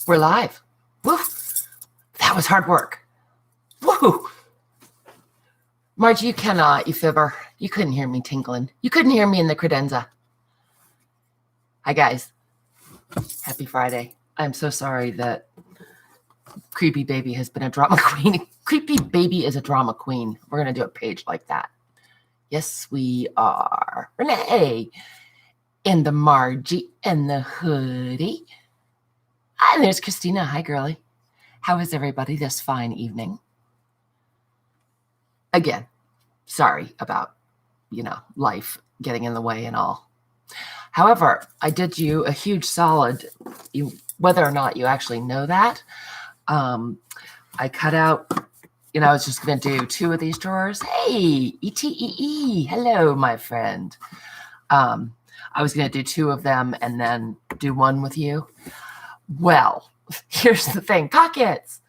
We're live. Woo! That was hard work. Woo! Margie, you cannot, you fibber. You couldn't hear me tinkling. You couldn't hear me in the credenza. Hi, guys. Happy Friday. I'm so sorry that Creepy Baby has been a drama queen. Creepy Baby is a drama queen. We're going to do a page like that. Yes, we are. Renee and the Margie and the hoodie. And there's Christina. Hi, girlie. How is everybody this fine evening? Again, sorry about, life getting in the way and all. However, I did you a huge solid, whether or not you actually know that. I cut out, I was just going to do 2 of these drawers. Hey, ETEE. Hello, my friend. I was going to do 2 of them and then do 1 with you. Well, here's the thing. Pockets.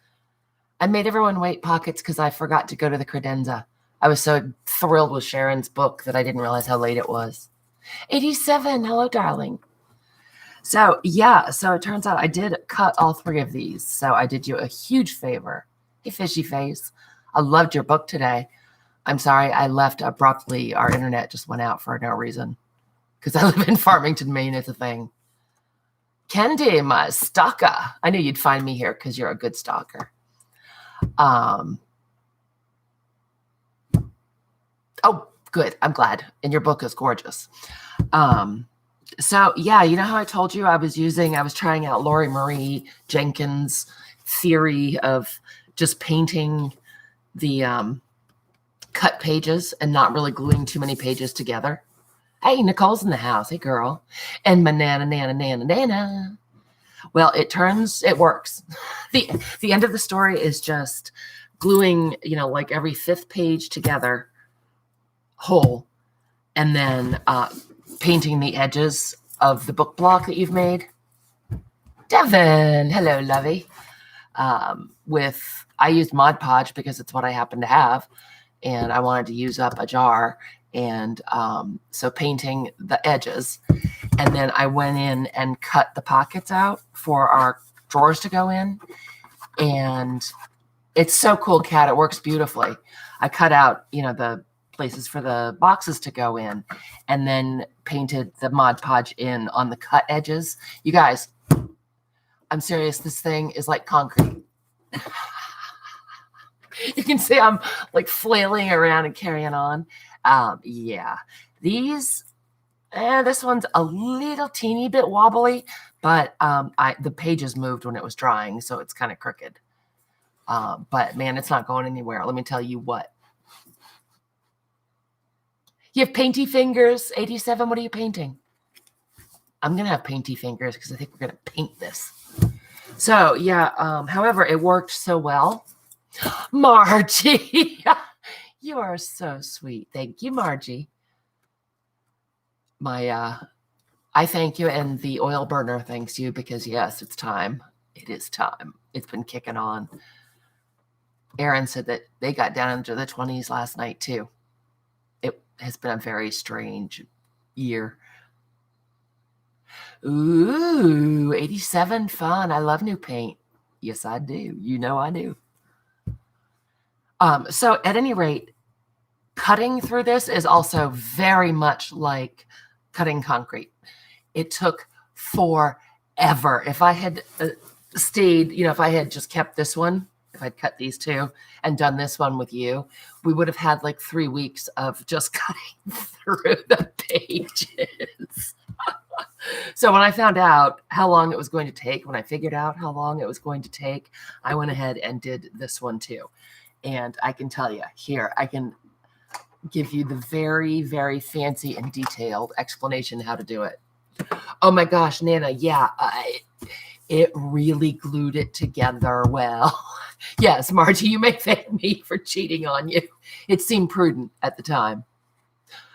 I made everyone wait pockets because I forgot to go to the credenza. I was so thrilled with Sharon's book that I didn't realize how late it was. 87. Hello, darling. So, so it turns out I did cut all 3 of these. So I did you a huge favor. Hey, fishy face. I loved your book today. I'm sorry I left abruptly. Our internet just went out for no reason because I live in Farmington, Maine. It's a thing. Kendi, my stalker. I knew you'd find me here because you're a good stalker. Oh, good. I'm glad. And your book is gorgeous. So, you know how I told you I was trying out Lori Marie Jenkins' theory of just painting the cut pages and not really gluing too many pages together. Hey, Nicole's in the house. Hey, girl. And my nana. Well, it works. The end of the story is just gluing, like every 5th page together whole, and then painting the edges of the book block that you've made. Devin, hello, lovey. I used Mod Podge because it's what I happen to have, and I wanted to use up a jar. And so painting the edges, and then I went in and cut the pockets out for our drawers to go in, and it's so cool, Kat. It works beautifully. I cut out, the places for the boxes to go in, and then painted the Mod Podge in on the cut edges. You guys, I'm serious. This thing is like concrete. You can see I'm like flailing around and carrying on. These, this one's a little teeny bit wobbly, but the pages moved when it was drying, so it's kind of crooked. But man, it's not going anywhere. Let me tell you what. You have painty fingers, 87. What are you painting? I'm going to have painty fingers because I think we're going to paint this. So, however, it worked so well. Margie, you are so sweet. Thank you, Margie. I thank you, and the oil burner thanks you because, yes, it's time. It is time. It's been kicking on. Aaron said that they got down into the 20s last night, too. It has been a very strange year. Ooh, 87, fun. I love new paint. Yes, I do. I do. So at any rate, cutting through this is also very much like cutting concrete. It took forever. If I had stayed, if I had just kept this one, if I'd cut these 2 and done this one with you, we would have had like 3 weeks of just cutting through the pages. So when I found out how long it was going to take, when I figured out how long it was going to take, I went ahead and did this one too. And I can tell you here, I can give you the very, very fancy and detailed explanation how to do it. Oh my gosh, Nana, it really glued it together well. Yes, Margie, you may thank me for cheating on you. It seemed prudent at the time.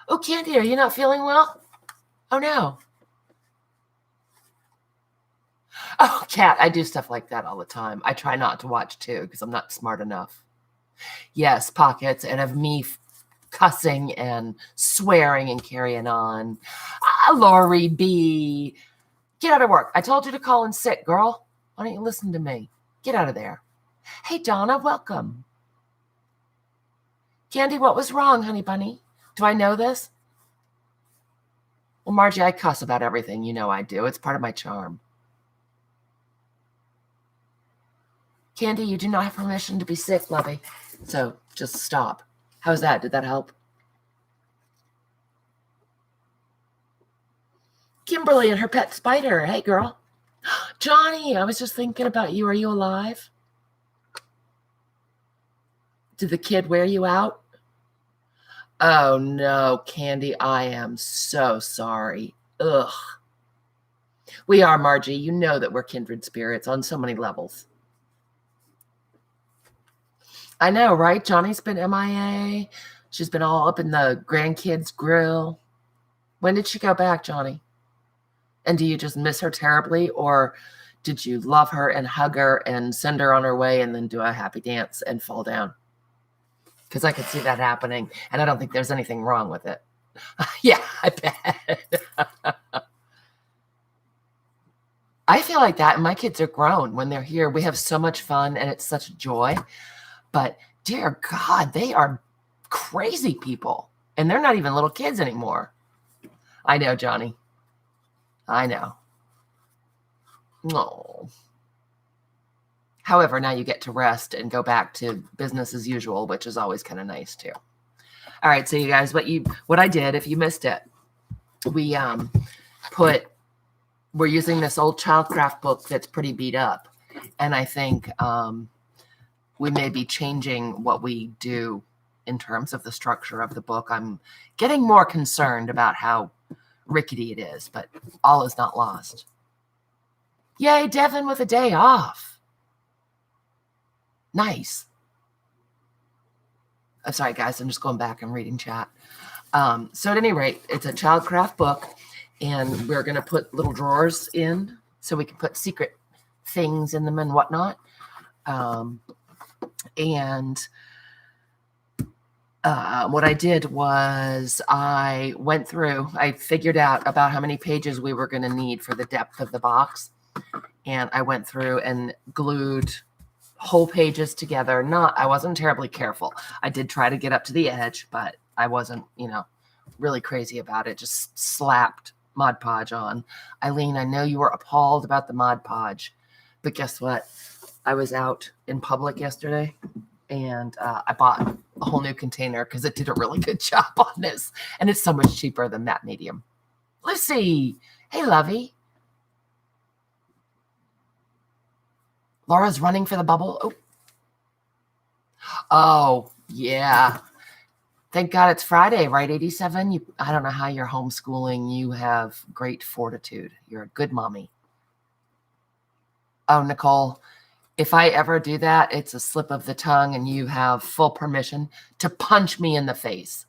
Oh, Candy, are you not feeling well? Oh, no. Oh, Kat, I do stuff like that all the time. I try not to watch, too, because I'm not smart enough. Yes, pockets, and of me cussing and swearing and carrying on. Lori B., get out of work. I told you to call in sick, girl. Why don't you listen to me? Get out of there. Hey, Donna, welcome. Candy, what was wrong, honey bunny? Do I know this? Well, Margie, I cuss about everything. You know I do. It's part of my charm. Candy, you do not have permission to be sick, lovey. So just stop. How's that? Did that help? Kimberly and her pet spider. Hey, girl. Johnny, I was just thinking about you. Are you alive? Did the kid wear you out? Oh, no, Candy, I am so sorry. Ugh. We are, Margie. You know that we're kindred spirits on so many levels. I know, right? Johnny's been MIA. She's been all up in the grandkids' grill. When did she go back, Johnny? And do you just miss her terribly, or did you love her and hug her and send her on her way and then do a happy dance and fall down? Because I could see that happening, and I don't think there's anything wrong with it. Yeah, I bet. I feel like that, and my kids are grown. When they're here, we have so much fun, and it's such a joy. But dear God, they are crazy people, and they're not even little kids anymore. I know, Johnny. I know. Oh. However, now you get to rest and go back to business as usual, which is always kind of nice too. All right, so you guys, what I did, if you missed it, we're using this old childcraft book that's pretty beat up, and I think we may be changing what we do in terms of the structure of the book. I'm getting more concerned about how rickety it is, but all is not lost. Yay, Devin with a day off. Nice. I'm sorry, guys. I'm just going back and reading chat. So at any rate, it's a childcraft book, and we're going to put little drawers in so we can put secret things in them and whatnot. What I did was I figured out about how many pages we were going to need for the depth of the box. And I went through and glued whole pages together. I wasn't terribly careful. I did try to get up to the edge, but I wasn't, really crazy about it. Just slapped Mod Podge on. Eileen, I know you were appalled about the Mod Podge, but guess what? I was out in public yesterday, and I bought a whole new container because it did a really good job on this, and it's so much cheaper than that medium. Lucy, hey, lovey. Laura's running for the bubble. Oh, yeah. Thank God it's Friday, right, 87? I don't know how you're homeschooling. You have great fortitude. You're a good mommy. Oh, Nicole, if I ever do that, it's a slip of the tongue, and you have full permission to punch me in the face.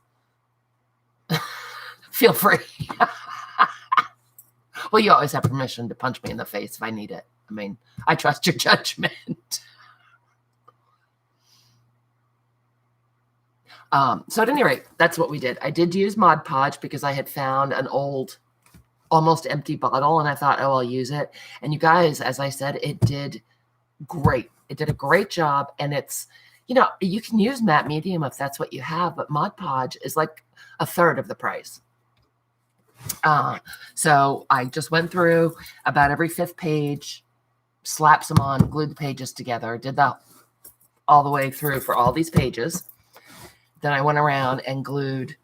Feel free. Well, you always have permission to punch me in the face if I need it. I mean, I trust your judgment. So at any rate, that's what we did. I did use Mod Podge because I had found an old, almost empty bottle, and I thought, I'll use it. And you guys, as I said, it did great. It did a great job, and it's, you can use matte medium if that's what you have, but Mod Podge is like a third of the price. So I just went through about every 5th page, slapped some on, glued the pages together, did that all the way through for all these pages. Then I went around and glued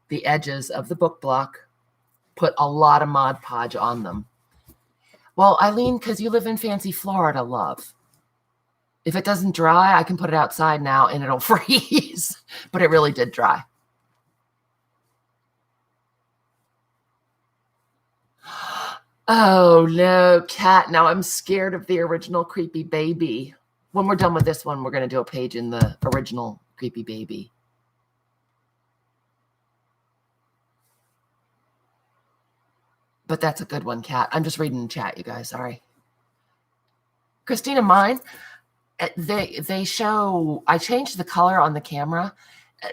the edges of the book block, put a lot of Mod Podge on them. Well, Eileen, because you live in fancy Florida, love. If it doesn't dry, I can put it outside now and it'll freeze. But it really did dry. Oh, no, Cat. Now I'm scared of the original Creepy Baby. When we're done with this one, we're going to do a page in the original Creepy Baby. But that's a good one, Cat. I'm just reading the chat, you guys. Sorry. Christina, mine, they show, I changed the color on the camera.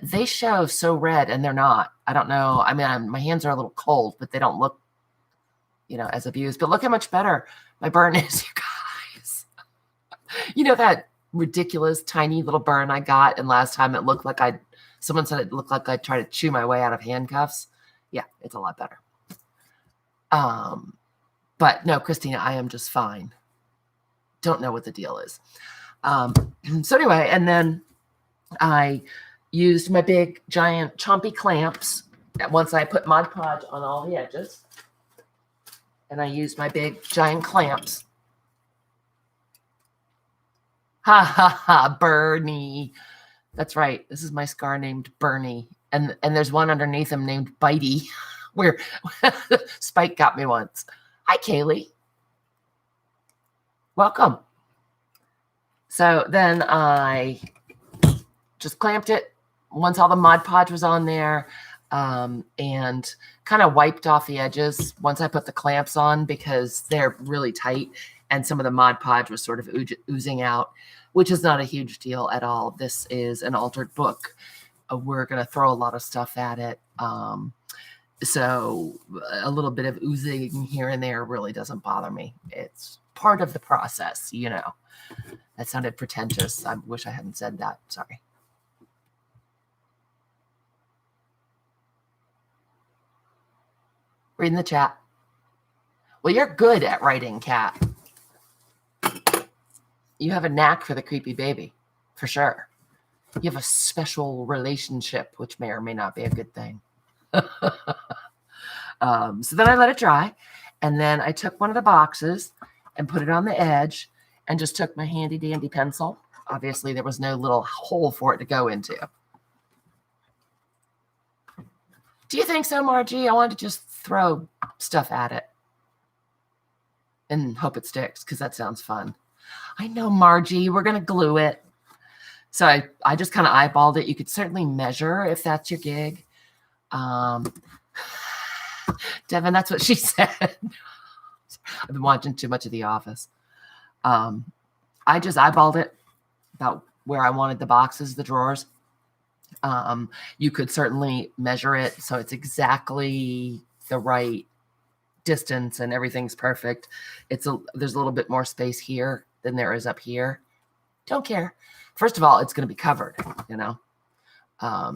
They show so red, and they're not. I don't know. I mean, my hands are a little cold, but they don't look, as abused. But look how much better my burn is, you guys. You know that ridiculous tiny little burn I got, and last time it looked like someone said it looked like I tried to chew my way out of handcuffs. Yeah, it's a lot better. But no, Christina, I am just fine. Don't know what the deal is. So anyway, and then I used my big giant chompy clamps once I put Mod Podge on all the edges. And I used my big giant clamps. Ha ha ha, Bernie. That's right. This is my scar named Bernie. And there's one underneath him named Bitey, where Spike got me once. Hi, Kaylee. Welcome. So then I just clamped it once all the Mod Podge was on there, and kind of wiped off the edges once I put the clamps on because they're really tight and some of the Mod Podge was sort of oozing out, which is not a huge deal at all. This is an altered book. We're going to throw a lot of stuff at it. So a little bit of oozing here and there really doesn't bother me. It's part of the process, you know. That sounded pretentious. I wish I hadn't said that. Sorry. Reading the chat. Well, you're good at writing, Kat. You have a knack for the creepy baby, for sure. You have a special relationship, which may or may not be a good thing. So then I let it dry, and then I took one of the boxes and put it on the edge and just took my handy dandy pencil. Obviously, there was no little hole for it to go into. Do you think so, Margie? I wanted to just throw stuff at it and hope it sticks because that sounds fun. I know, Margie. We're going to glue it. So I just kind of eyeballed it. You could certainly measure if that's your gig. Devin, that's what she said. I've been watching too much of The Office. I just eyeballed it about where I wanted the boxes, the drawers. You could certainly measure it so it's exactly the right distance and everything's perfect. There's a little bit more space here than there is up here. Don't care. First of all, it's going to be covered, you know.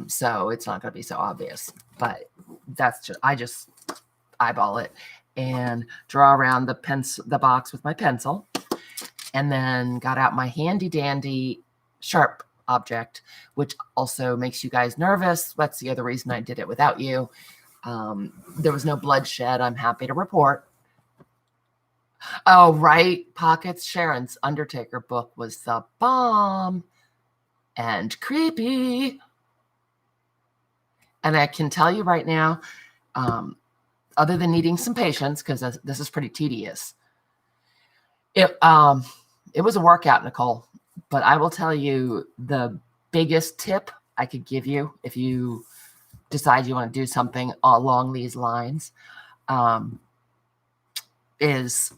So it's not going to be so obvious. But I just eyeball it and draw around the box with my pencil, and then got out my handy dandy sharp object, which also makes you guys nervous. That's the other reason I did it without you. There was no bloodshed, I'm happy to report. Oh, right. Pockets. Sharon's Undertaker book was the bomb and creepy. And I can tell you right now, other than needing some patience, because this is pretty tedious, it was a workout, Nicole. But I will tell you the biggest tip I could give you if you decide you want to do something along these lines is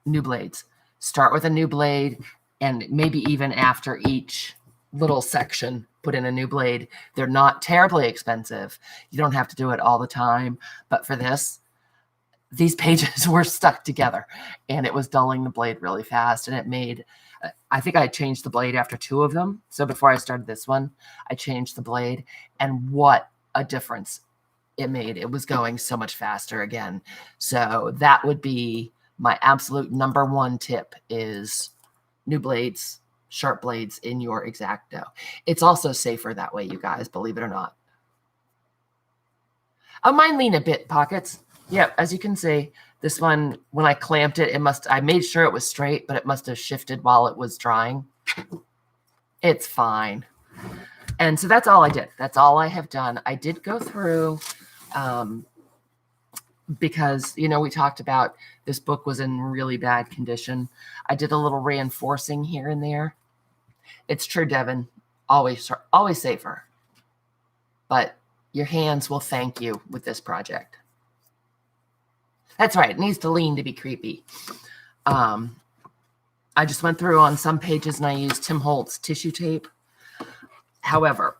new blades. Start with a new blade, and maybe even after each little section, put in a new blade. They're not terribly expensive. You don't have to do it all the time. But for these pages were stuck together, and it was dulling the blade really fast, and it made... I think I changed the blade after 2 of them. So before I started this one, I changed the blade, and what a difference it made. It was going so much faster again. So that would be my absolute number 1 tip is new blades, sharp blades in your X-Acto. It's also safer that way, you guys, believe it or not. Oh, mine lean a bit, Pockets. Yep, as you can see, this one, when I clamped it, I made sure it was straight, but it must have shifted while it was drying. It's fine. And so that's all I did. That's all I have done. I did go through, because, you know, we talked about this book was in really bad condition. I did a little reinforcing here and there. It's true, Devin. Always safer. But your hands will thank you with this project. That's right. It needs to lean to be creepy. I just went through on some pages and I used Tim Holtz tissue tape. However,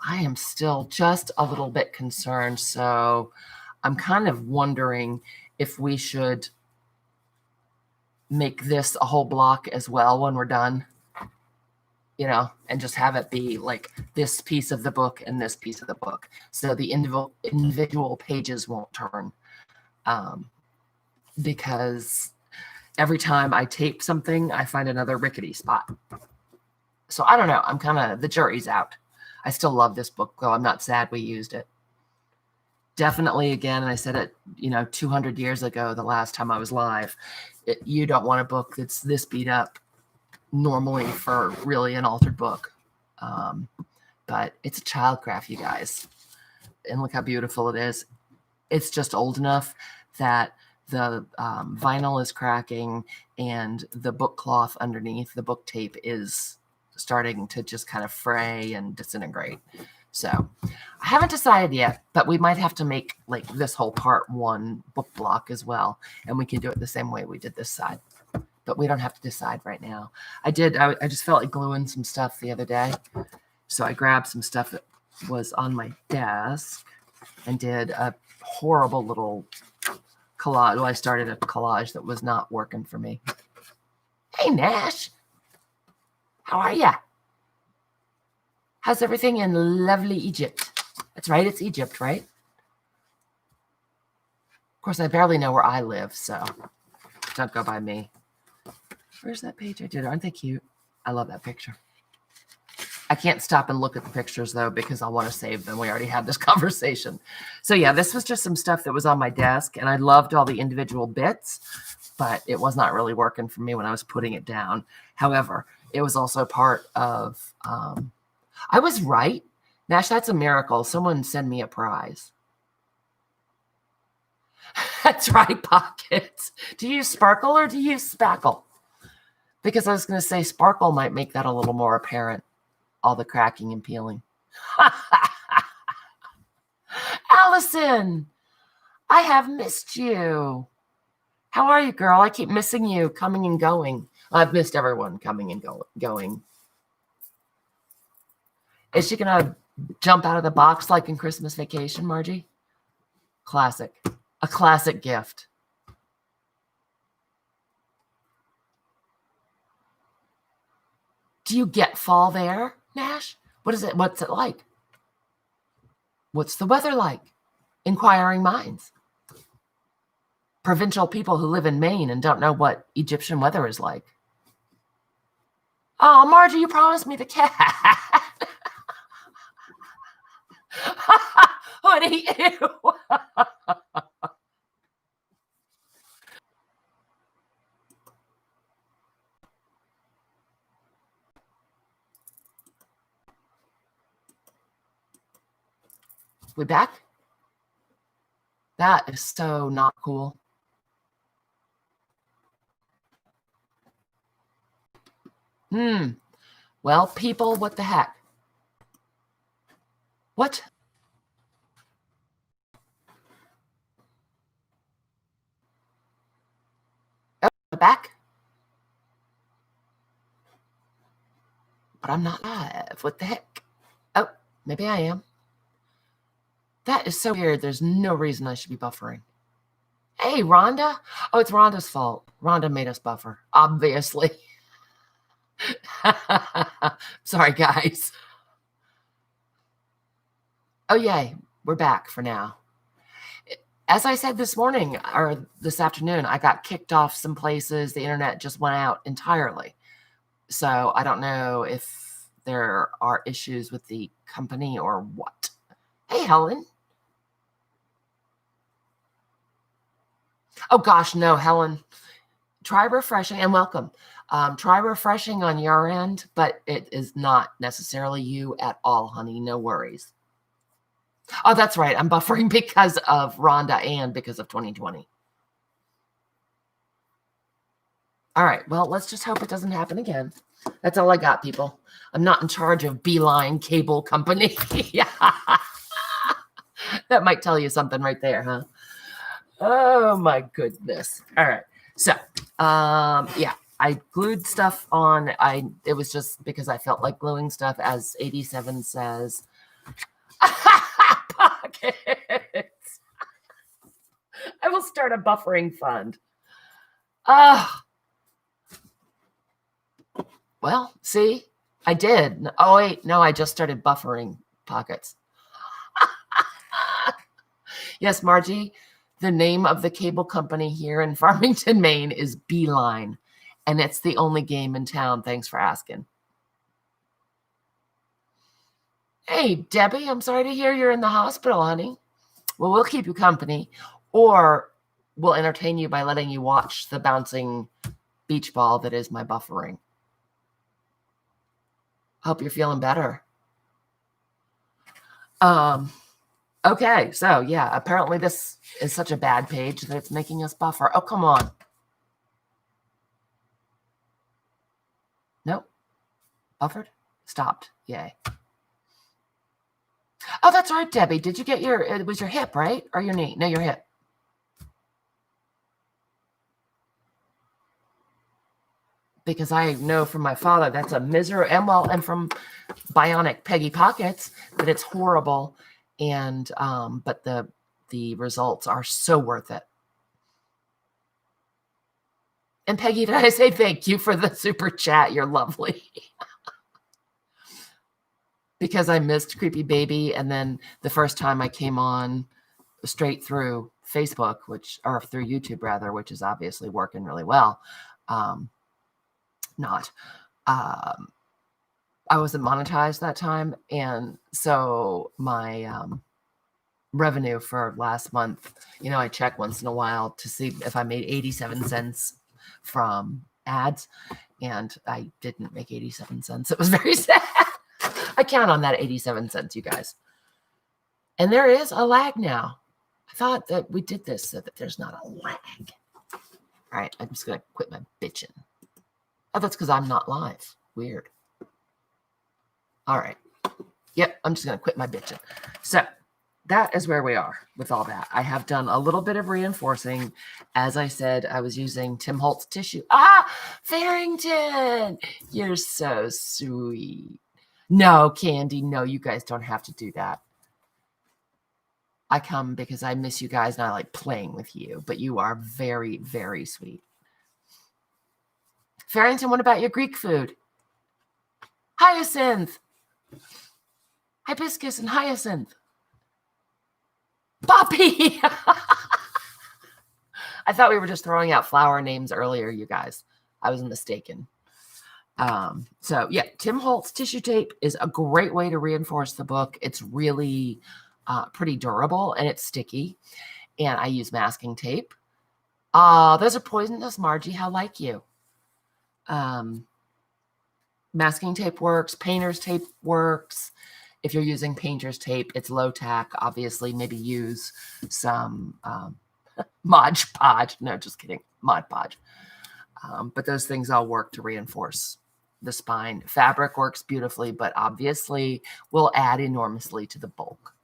I am still just a little bit concerned. So I'm kind of wondering if we should make this a whole block as well when we're done. and just have it be like this piece of the book and this piece of the book. So the individual pages won't turn, because every time I tape something, I find another rickety spot. So I don't know. The jury's out. I still love this book, though. I'm not sad we used it. Definitely, again, I said it, 200 years ago, the last time I was live, you don't want a book that's this beat up normally for really an altered book. But it's a childcraft, you guys. And look how beautiful it is. It's just old enough that the vinyl is cracking and the book cloth underneath, the book tape, is starting to just kind of fray and disintegrate. So I haven't decided yet, but we might have to make like this whole part one book block as well. And we can do it the same way we did this side, but we don't have to decide right now. I just felt like gluing some stuff the other day. So I grabbed some stuff that was on my desk and did a horrible little collage. Well, I started a collage that was not working for me. Hey, Nash. How are ya? How's everything in lovely Egypt? That's right, it's Egypt, right? Of course, I barely know where I live, so don't go by me. Where's that page I did? Aren't they cute? I love that picture. I can't stop and look at the pictures, though, because I want to save them. We already had this conversation. So, yeah, this was just some stuff that was on my desk, and I loved all the individual bits, but it was not really working for me when I was putting it down. However, it was also part of... I was right. Nash, that's a miracle. Someone send me a prize. That's right, Pockets. Do you use sparkle or do you use spackle? Because I was going to say sparkle might make that a little more apparent. All the cracking and peeling. Allison, I have missed you. How are you, girl? I keep missing you coming and going. I've missed everyone coming and going. Is she going to jump out of the box like in Christmas Vacation, Margie? Classic. A classic gift. Do you get fall there, Nash? What's it like? What's the weather like? Inquiring minds. Provincial people who live in Maine and don't know what Egyptian weather is like. Oh, Margie, you promised me the cat. Honey, ew. We back? That is so not cool. Well, people, what the heck? What? Oh, back? But I'm not live. What the heck? Oh, maybe I am. That is so weird. There's no reason I should be buffering. Hey, Rhonda. Oh, it's Rhonda's fault. Rhonda made us buffer, obviously. Sorry, guys. Oh, yay. We're back for now. As I said this morning or this afternoon, I got kicked off some places. The internet just went out entirely. So I don't know if there are issues with the company or what. Hey, Helen. Oh, gosh, no, Helen. Try refreshing and welcome. Try refreshing on your end, but it is not necessarily you at all, honey. No worries. Oh, that's right. I'm buffering because of Rhonda and because of 2020. All right. Well, let's just hope it doesn't happen again. That's all I got, people. I'm not in charge of Beeline Cable Company. Yeah. That might tell you something right there, huh? Oh, my goodness. All right. So, yeah, I glued stuff on. It was just because I felt like gluing stuff, as 87 says. Pockets. I will start a buffering fund. Well, see, I did. Oh, wait. No, I just started buffering pockets. Yes, Margie, the name of the cable company here in Farmington, Maine is Beeline, and it's the only game in town. Thanks for asking. Hey, Debbie, I'm sorry to hear you're in the hospital, honey. Well, we'll keep you company, or we'll entertain you by letting you watch the bouncing beach ball that is my buffering. Hope you're feeling better. Okay, so yeah, apparently this is such a bad page that it's making us buffer. Oh, come on. Nope. Buffered? Stopped. Yay. Oh, that's right, Debbie. Did you get it was your hip, right? Or your knee? No, your hip. Because I know from my father that's a misery, and from Bionic Peggy Pockets that it's horrible, and but the results are so worth it. And Peggy, did I say thank you for the super chat? You're lovely. Because I missed Creepy Baby, and then the first time I came on straight through Facebook, or through YouTube rather, which is obviously working really well. Not. I wasn't monetized that time, and so my revenue for last month, I check once in a while to see if I made 87 cents from ads, and I didn't make 87 cents. It was very sad. I count on that 87 cents, you guys. And there is a lag now. I thought that we did this so that there's not a lag. All right, I'm just going to quit my bitching. Oh, that's because I'm not live. Weird. All right. Yep, I'm just going to quit my bitching. So that is where we are with all that. I have done a little bit of reinforcing. As I said, I was using Tim Holtz tissue. Farrington, you're so sweet. No, Candy, no, you guys don't have to do that. I come because I miss you guys and I like playing with you, but you are very, very sweet. Farrington, what about your Greek food? Hyacinth. Hibiscus and hyacinth. Poppy. I thought we were just throwing out flower names earlier, you guys. I was mistaken. So yeah, Tim Holtz tissue tape is a great way to reinforce the book. It's really pretty durable and it's sticky. And I use masking tape. Those are poisonous, Margie. How like you? Masking tape works. Painter's tape works. If you're using painter's tape, it's low tack. Obviously, maybe use some Mod Podge. No, just kidding. Mod Podge. But those things all work to reinforce the spine. Fabric works beautifully, but obviously will add enormously to the bulk.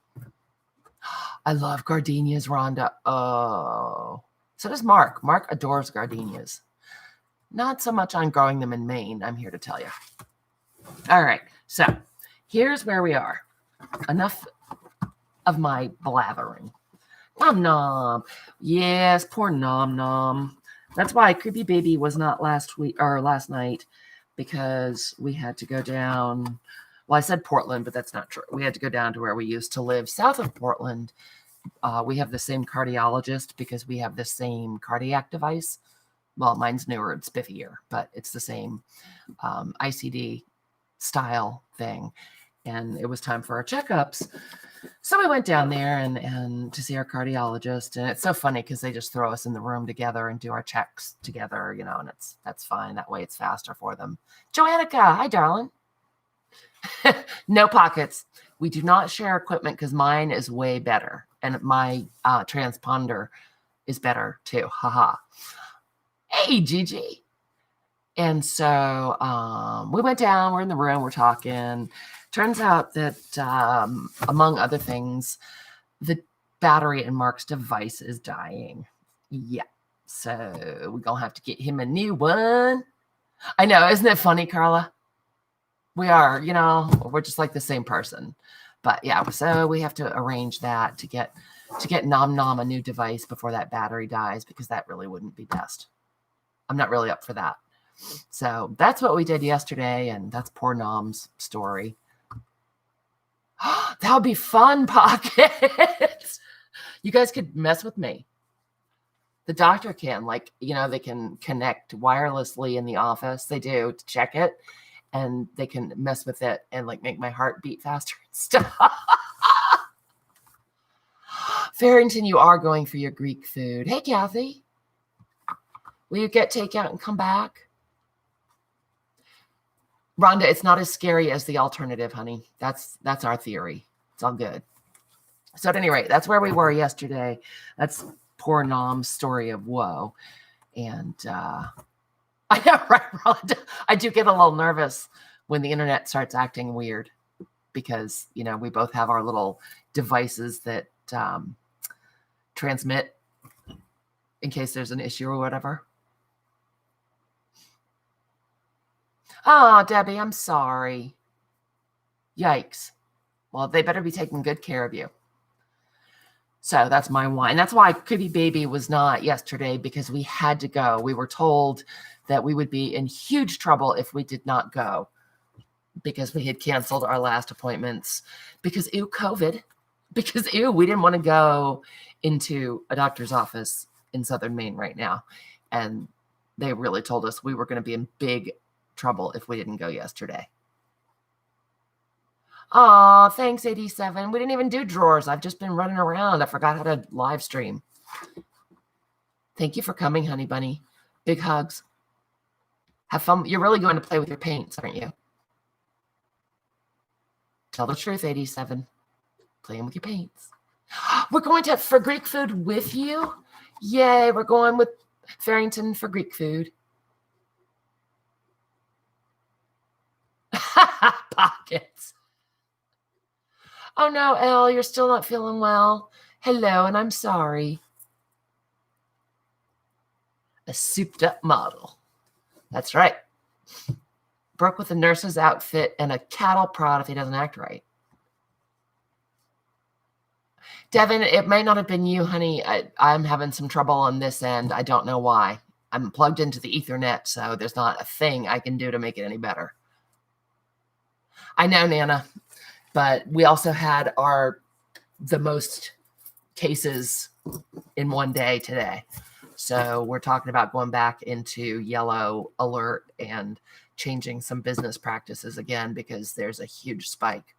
I love gardenias, Rhonda. Oh, so does Mark. Mark adores gardenias. Not so much on growing them in Maine, I'm here to tell you. All right, so here's where we are. Enough of my blathering. Nom nom. Yes, poor nom nom. That's why Creepy Baby was not last night, because we had to go down. Well, I said Portland, but that's not true. We had to go down to where we used to live, south of Portland. We have the same cardiologist because we have the same cardiac device. Well, mine's newer and spiffier, but it's the same ICD style thing. And it was time for our checkups. So we went down there and to see our cardiologist. And it's so funny because they just throw us in the room together and do our checks together, and that's fine. That way it's faster for them. Joannica, hi, darling. No pockets. We do not share equipment because mine is way better. And my transponder is better too. Haha. Hey, Gigi. And so we went down, we're in the room, we're talking. Turns out that, among other things, the battery in Mark's device is dying. Yeah. So we're going to have to get him a new one. I know. Isn't it funny, Carla? We are, we're just like the same person. But yeah, so we have to arrange that to get Nom Nom a new device before that battery dies, because that really wouldn't be best. I'm not really up for that. So that's what we did yesterday, and that's poor Nom's story. That would be fun, Pockets. You guys could mess with me. The doctor can, like, they can connect wirelessly in the office. They do to check it, and they can mess with it and like make my heart beat faster and stuff. Farrington, you are going for your Greek food. Hey, Kathy. Will you get takeout and come back? Rhonda, it's not as scary as the alternative, honey. That's our theory. It's all good. So at any rate, that's where we were yesterday. That's poor Nom's story of woe. And I know, right, Rhonda? I do get a little nervous when the internet starts acting weird because, we both have our little devices that transmit in case there's an issue or whatever. Oh, Debbie, I'm sorry. Yikes. Well, they better be taking good care of you. So that's my wine. That's why Kibby Baby was not yesterday, because we had to go. We were told that we would be in huge trouble if we did not go because we had canceled our last appointments because, COVID. Because, we didn't want to go into a doctor's office in Southern Maine right now. And they really told us we were going to be in big trouble if we didn't go yesterday. Oh, thanks, 87. We didn't even do drawers. I've just been running around. I forgot how to live stream. Thank you for coming, honey bunny. Big hugs. Have fun. You're really going to play with your paints, aren't you? Tell the truth, 87. Playing with your paints. We're going for Greek food with you? Yay, we're going with Farrington for Greek food. Pockets. Oh no, Elle, you're still not feeling well. Hello, and I'm sorry. A souped up model. That's right. Brooke with a nurse's outfit and a cattle prod if he doesn't act right. Devin, it might not have been you, honey. I'm having some trouble on this end. I don't know why. I'm plugged into the Ethernet, so there's not a thing I can do to make it any better. I know, Nana, but we also had the most cases in one day today. So we're talking about going back into yellow alert and changing some business practices again because there's a huge spike,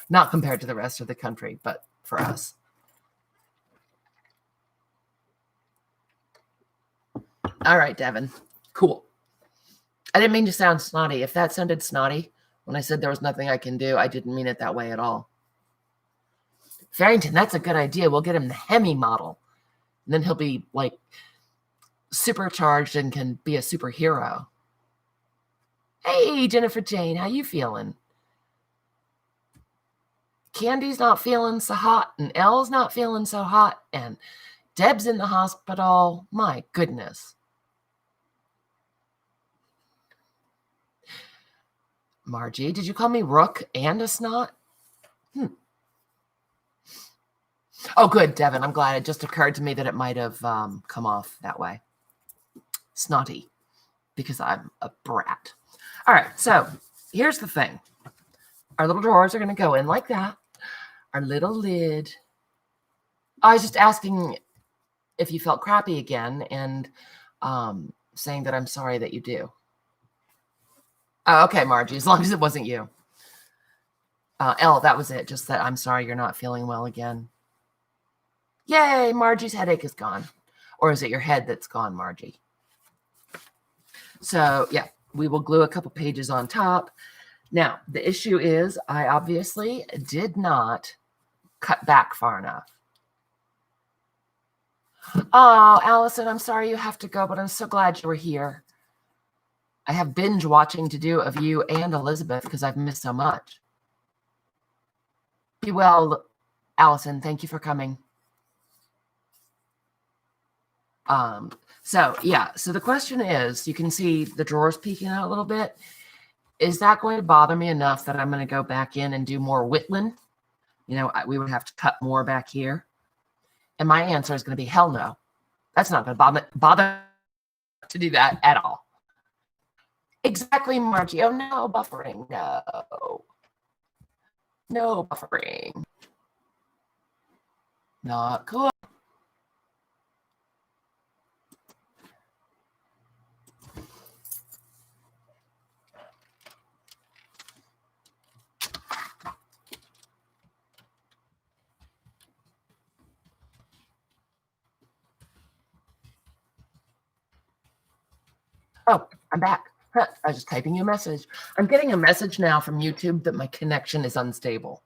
not compared to the rest of the country, but for us. All right, Devin. Cool. I didn't mean to sound snotty. If that sounded snotty when I said there was nothing I can do, I didn't mean it that way at all. Farrington, that's a good idea. We'll get him the Hemi model. And then he'll be like supercharged and can be a superhero. Hey, Jennifer Jane, how you feeling? Candy's not feeling so hot, and Elle's not feeling so hot, and Deb's in the hospital. My goodness. Margie, did you call me Rook and a snot? Oh, good, Devin. I'm glad. It just occurred to me that it might have come off that way. Snotty, because I'm a brat. All right, so here's the thing. Our little drawers are going to go in like that. Our little lid. I was just asking if you felt crappy again and saying that I'm sorry that you do. Oh, okay, Margie, as long as it wasn't you. Elle, that was it. Just that I'm sorry you're not feeling well again. Yay, Margie's headache is gone. Or is it your head that's gone, Margie? So, yeah, we will glue a couple pages on top. Now, the issue is I obviously did not cut back far enough. Oh, Allison, I'm sorry you have to go, but I'm so glad you were here. I have binge watching to do of you and Elizabeth because I've missed so much. Be well, Allison. Thank you for coming. So the question is, you can see the drawers peeking out a little bit. Is that going to bother me enough that I'm going to go back in and do more whittling? We would have to cut more back here. And my answer is going to be hell no. That's not going to bother to do that at all. Exactly, Margie. Oh, no, buffering. No. No buffering. Not cool. Oh, I'm back. Huh, I was just typing you a message. I'm getting a message now from YouTube that my connection is unstable.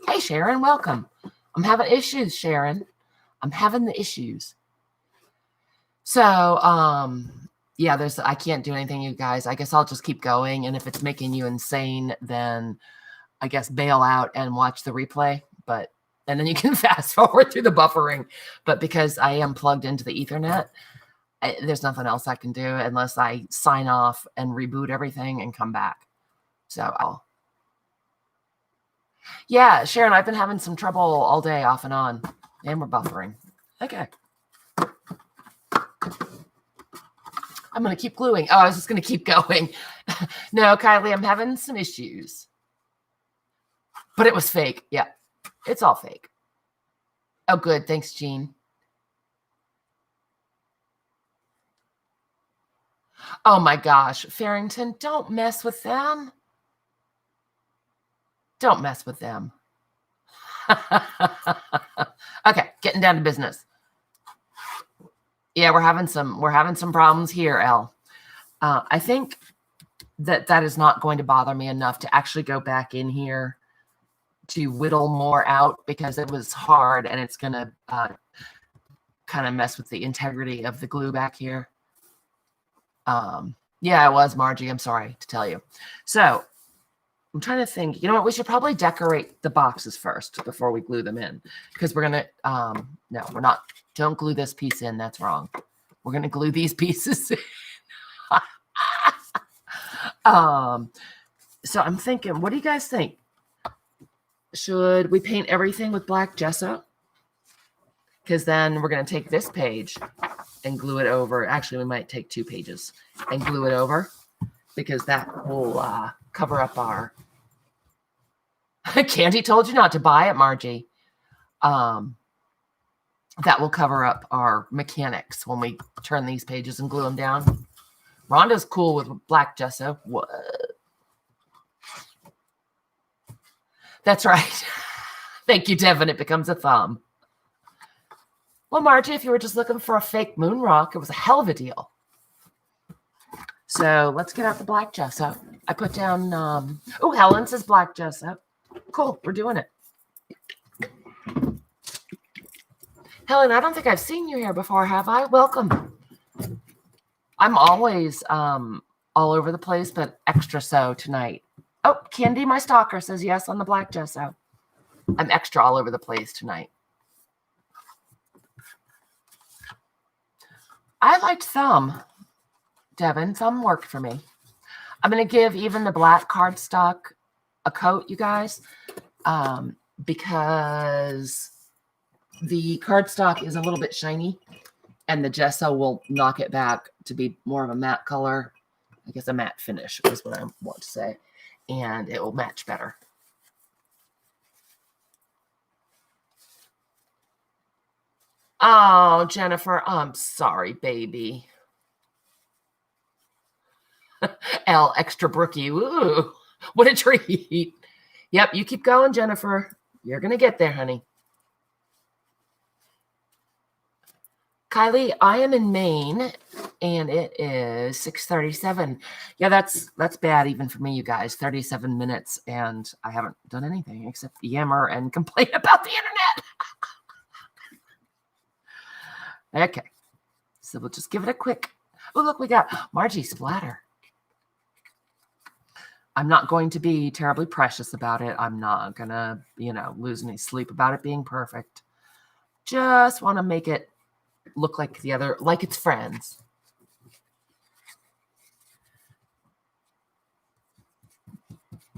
Hey, Sharon, welcome. I'm having issues, Sharon. I'm having the issues. So, yeah, I can't do anything, you guys. I guess I'll just keep going. And if it's making you insane, then I guess bail out and watch the replay. And then you can fast forward through the buffering. But because I am plugged into the Ethernet, there's nothing else I can do unless I sign off and reboot everything and come back. So yeah, Sharon, I've been having some trouble all day off and on, and we're buffering. Okay. I'm going to keep gluing. Oh, I was just going to keep going. No, Kylie, I'm having some issues. But it was fake. Yeah, it's all fake. Oh, good. Thanks, Jean. Oh, my gosh. Farrington, don't mess with them. Don't mess with them. Okay, getting down to business. Yeah, we're having some problems here, Elle. I think that is not going to bother me enough to actually go back in here to whittle more out, because it was hard and it's going to kind of mess with the integrity of the glue back here. Yeah, it was, Margie. I'm sorry to tell you. So I'm trying to think. You know what? We should probably decorate the boxes first before we glue them in, because we're going to, no, we're not. Don't glue this piece in. That's wrong. We're going to glue these pieces in. So I'm thinking, what do you guys think? Should we paint everything with black gesso? Because then we're going to take this page and glue it over. Actually, we might take 2 pages and glue it over, because that will cover up our... Candy told you not to buy it, Margie. That will cover up our mechanics when we turn these pages and glue them down. Rhonda's cool with black gesso. What? That's right. Thank you, Devin. It becomes a thumb. Well, Margie, if you were just looking for a fake moon rock, it was a hell of a deal. So let's get out the black gesso. I put down, oh, Helen says black gesso. Cool, we're doing it. Helen, I don't think I've seen you here before, have I? Welcome. I'm always all over the place, but extra so tonight. Oh, Candy, my stalker, says yes on the black gesso. I'm extra all over the place tonight. I liked thumb, Devin. Thumb worked for me. I'm going to give even the black cardstock a coat, you guys, because the cardstock is a little bit shiny, and the gesso will knock it back to be more of a matte color. I guess a matte finish is what I want to say, and it will match better. Oh, Jennifer, I'm sorry, baby. L, extra brookie. Ooh, what a treat. Yep, you keep going, Jennifer. You're going to get there, honey. Kylie, I am in Maine, and it is 6:37. Yeah, that's bad even for me, you guys. 37 minutes, and I haven't done anything except yammer and complain about the internet. Okay, so we'll just give it a quick... Oh, look, we got Margie splatter. I'm not going to be terribly precious about it. I'm not going to, lose any sleep about it being perfect. Just want to make it look like like its friends.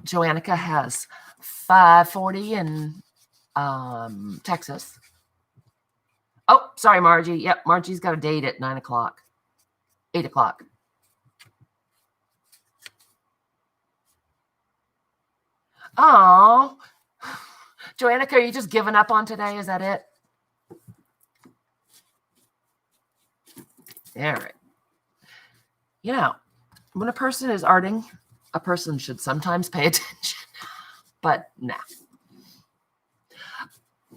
Joannica has 5:40 in Texas. Oh, sorry, Margie. Yep, Margie's got a date at 9 o'clock. 8 o'clock. Oh, Joannica, are you just giving up on today? Is that it? All right. You know, when a person is arting, a person should sometimes pay attention. But nah.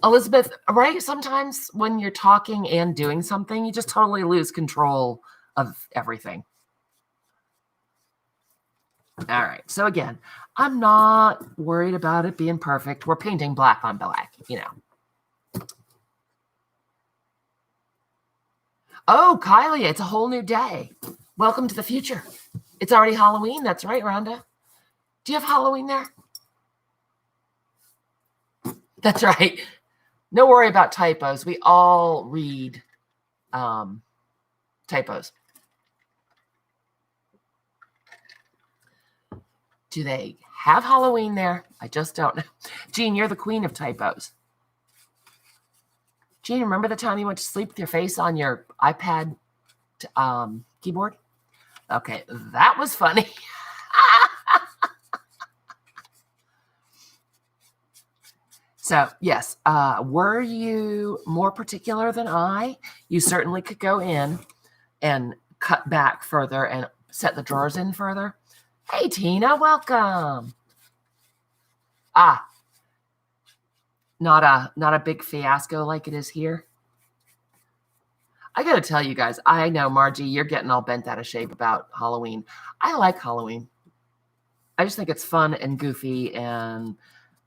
Elizabeth, right? Sometimes when you're talking and doing something, you just totally lose control of everything. All right. So again, I'm not worried about it being perfect. We're painting black on black, you know. Oh, Kylie, it's a whole new day. Welcome to the future. It's already Halloween. That's right, Rhonda. Do you have Halloween there? That's right. No worry about typos. We all read typos. Do they have Halloween there? I just don't know. Jean, you're the queen of typos. Jean, remember the time you went to sleep with your face on your iPad keyboard? Okay, that was funny. So, yes, were you more particular than I? You certainly could go in and cut back further and set the drawers in further. Hey, Tina, welcome. Not a big fiasco like it is here. I got to tell you guys, I know, Margie, you're getting all bent out of shape about Halloween. I like Halloween. I just think it's fun and goofy, and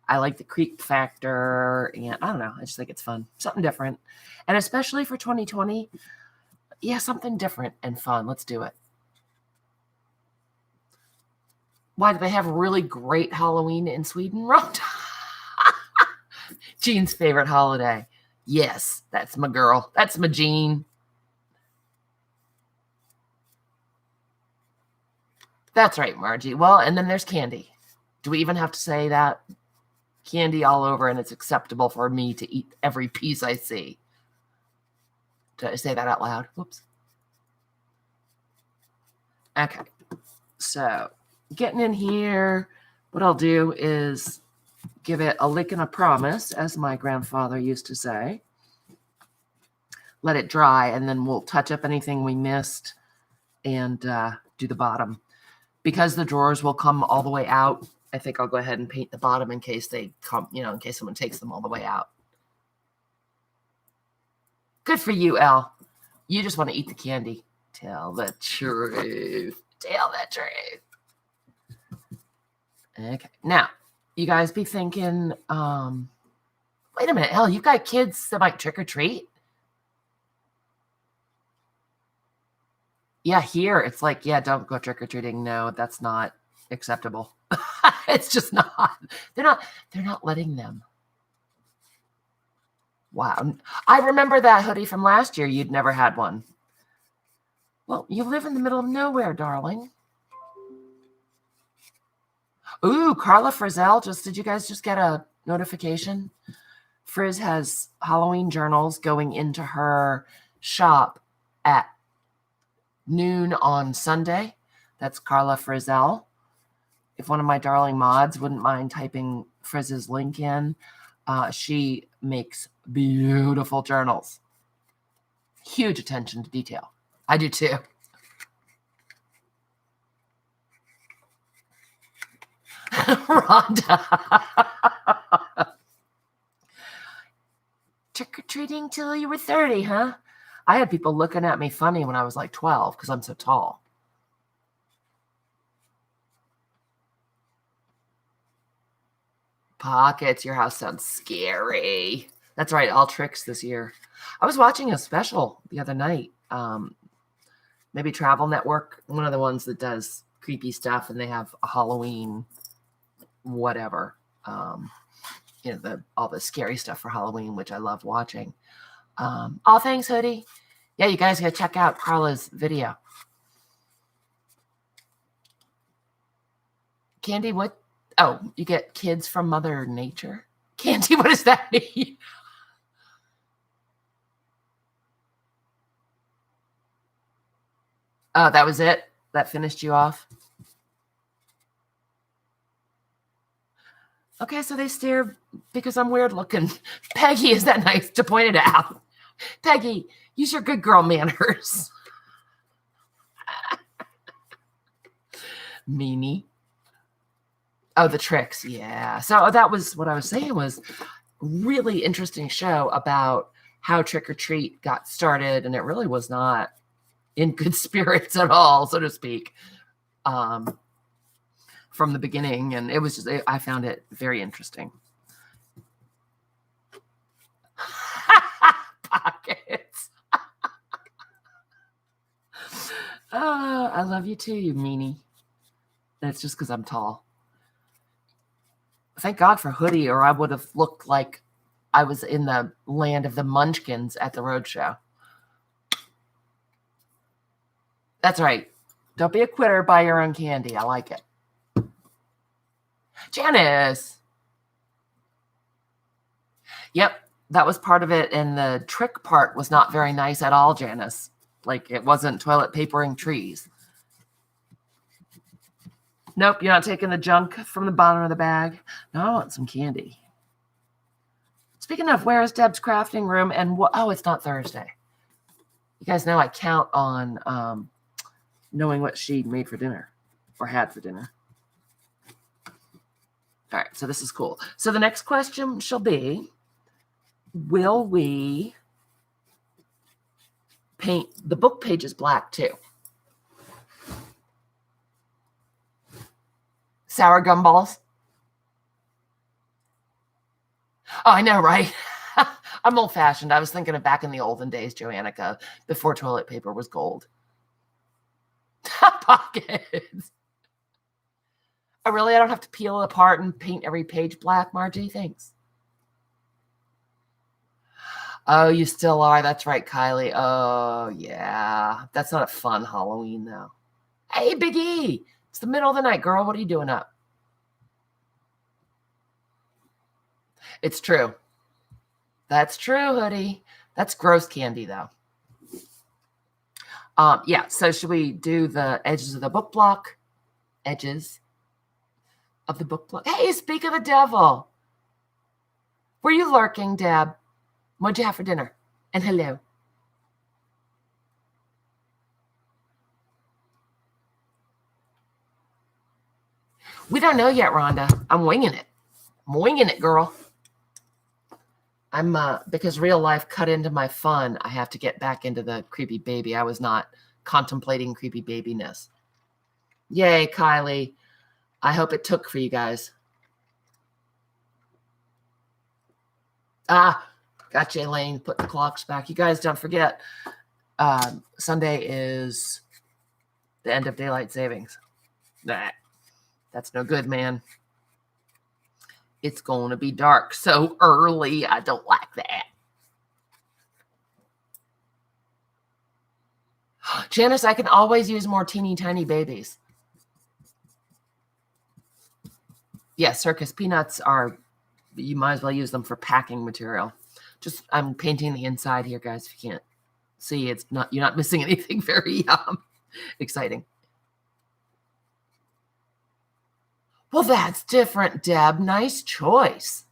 I like the creep factor, and I don't know. I just think it's fun. Something different. And especially for 2020, yeah, something different and fun. Let's do it. Why do they have really great Halloween in Sweden, Rhonda? Jean's favorite holiday. Yes, that's my girl. That's my Jean. That's right, Margie. Well, and then there's candy. Do we even have to say that? Candy all over, and it's acceptable for me to eat every piece I see. Did I say that out loud? Whoops. Okay. So getting in here, what I'll do is give it a lick and a promise, as my grandfather used to say. Let it dry, and then we'll touch up anything we missed and do the bottom. Because the drawers will come all the way out, I think I'll go ahead and paint the bottom in case they come, in case someone takes them all the way out. Good for you, Elle. You just want to eat the candy. Tell the truth. Tell the truth. Okay. Now, you guys be thinking, wait a minute, Elle, you've got kids that might trick or treat? Yeah, here it's like, yeah, don't go trick or treating. No, that's not acceptable. It's just not. They're not letting them. Wow. I remember that hoodie from last year. You'd never had one. Well, you live in the middle of nowhere, darling. Ooh, Carla Frizzell. Did you guys just get a notification? Frizz has Halloween journals going into her shop at noon on Sunday. That's Carla Frizzell. If one of my darling mods wouldn't mind typing Frizz's link in, she makes beautiful journals. Huge attention to detail. I do too. Rhonda. Trick-or-treating till you were 30, huh? I had people looking at me funny when I was like 12 because I'm so tall. Pockets, your house sounds scary. That's right, all tricks this year. I was watching a special the other night. Maybe Travel Network, one of the ones that does creepy stuff, and they have a Halloween whatever. All the scary stuff for Halloween, which I love watching. All thanks, Hoodie. Yeah, you guys got to check out Carla's video. Candy, what? Oh, you get kids from Mother Nature? Candy, what does that mean? Oh, that was it? That finished you off? Okay, so they stare because I'm weird looking. Peggy, is that nice to point it out? Peggy, use your good girl manners. Mimi. Oh, the tricks. Yeah. So that was what I was saying was really interesting show about how trick or treat got started. And it really was not in good spirits at all, so to speak, from the beginning. And it was just, I found it very interesting. Pockets. I love you too, you meanie. That's just because I'm tall. Thank God for hoodie, or I would have looked like I was in the land of the munchkins at the roadshow. That's right. Don't be a quitter. Buy your own candy. I like it. Janice. Yep, that was part of it. And the trick part was not very nice at all, Janice. Like, it wasn't toilet papering trees. Nope, you're not taking the junk from the bottom of the bag. No, I want some candy. Speaking of, where is Deb's crafting room? And oh, it's not Thursday. You guys know I count on knowing what she made for dinner or had for dinner. All right, so this is cool. So the next question shall be, will we paint the book pages black too? Sour gumballs? Oh, I know, right? I'm old-fashioned. I was thinking of back in the olden days, Joannica, before toilet paper was gold. Pockets. Oh, really? I don't have to peel it apart and paint every page black, Margie? Thanks. Oh, you still are. That's right, Kylie. Oh, yeah. That's not a fun Halloween, though. Hey, Big E. It's the middle of the night, girl. What are you doing up? It's true. That's true, hoodie. That's gross candy, though. Yeah, so should we do the edges of the book block? Edges of the book block. Hey, speak of the devil. Were you lurking, Deb? What'd you have for dinner? And hello. We don't know yet, Rhonda. I'm winging it. I'm winging it, girl. I'm because real life cut into my fun. I have to get back into the creepy baby. I was not contemplating creepy babiness. Yay, Kylie. I hope it took for you guys. Gotcha, Elaine. Put the clocks back. You guys don't forget, Sunday is the end of daylight savings. That's no good, man. It's going to be dark so early. I don't like that. Janice, I can always use more teeny tiny babies. Yeah, circus peanuts are, you might as well use them for packing material. Just, I'm painting the inside here, guys. If you can't see, it's not, you're not missing anything very exciting. Well, that's different, Deb. Nice choice.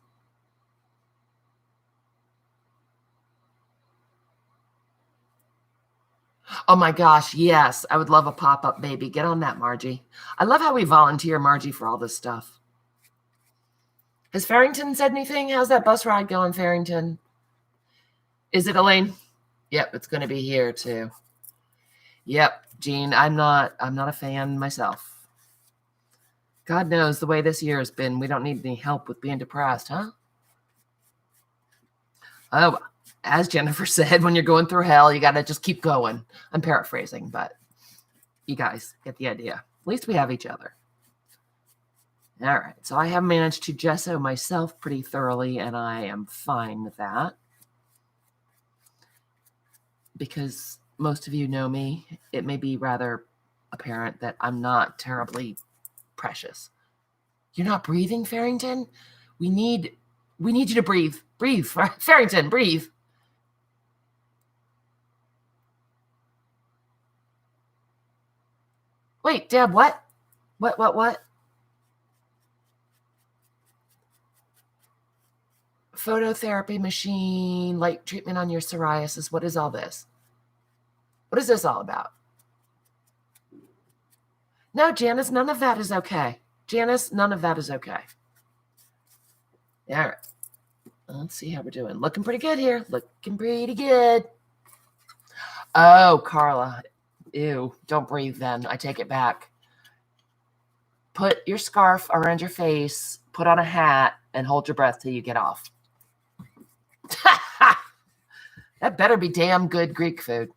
Oh my gosh, yes. I would love a pop-up baby. Get on that, Margie. I love how we volunteer Margie for all this stuff. Has Farrington said anything? How's that bus ride going, Farrington? Is it Elaine? Yep, it's going to be here too. Yep, Jean, I'm not a fan myself. God knows the way this year has been, we don't need any help with being depressed, huh? Oh, as Jennifer said, when you're going through hell, you got to just keep going. I'm paraphrasing, but you guys get the idea. At least we have each other. All right, so I have managed to gesso myself pretty thoroughly, and I am fine with that. Because most of you know me, it may be rather apparent that I'm not terribly precious. You're not breathing, Farrington? We need you to breathe. Breathe, Farrington, breathe. Wait, Deb, what? What? phototherapy machine, light treatment on your psoriasis. What is all this? What is this all about? No, Janice, none of that is okay. Janice, none of that is okay. All right. Let's see how we're doing. Looking pretty good here. Looking pretty good. Oh, Carla. Ew. Don't breathe then. I take it back. Put your scarf around your face, put on a hat, and hold your breath till you get off. That better be damn good Greek food.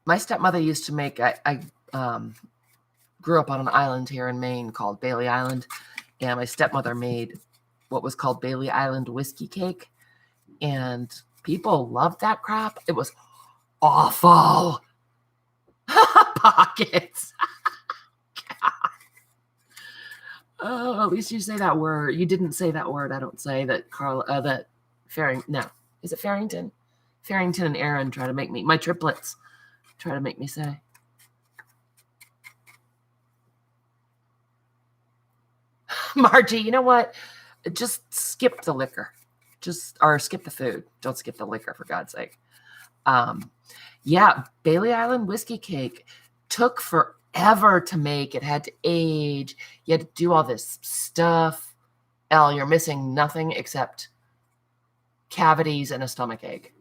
My stepmother used to make, I grew up on an island here in Maine called Bailey Island, and my stepmother made what was called Bailey Island whiskey cake, and people loved that crap. It was awful. Pockets. Oh, at least you say that word. You didn't say that word. I don't say that Carla, that Farrington. No. Is it Farrington? Farrington and Aaron try to make me, my triplets try to make me say. Margie, you know what? Just skip the liquor. Or skip the food. Don't skip the liquor, for God's sake. Yeah, Bailey Island whiskey cake took forever to make. It had to age. You had to do all this stuff. Elle, you're missing nothing except cavities and a stomach ache.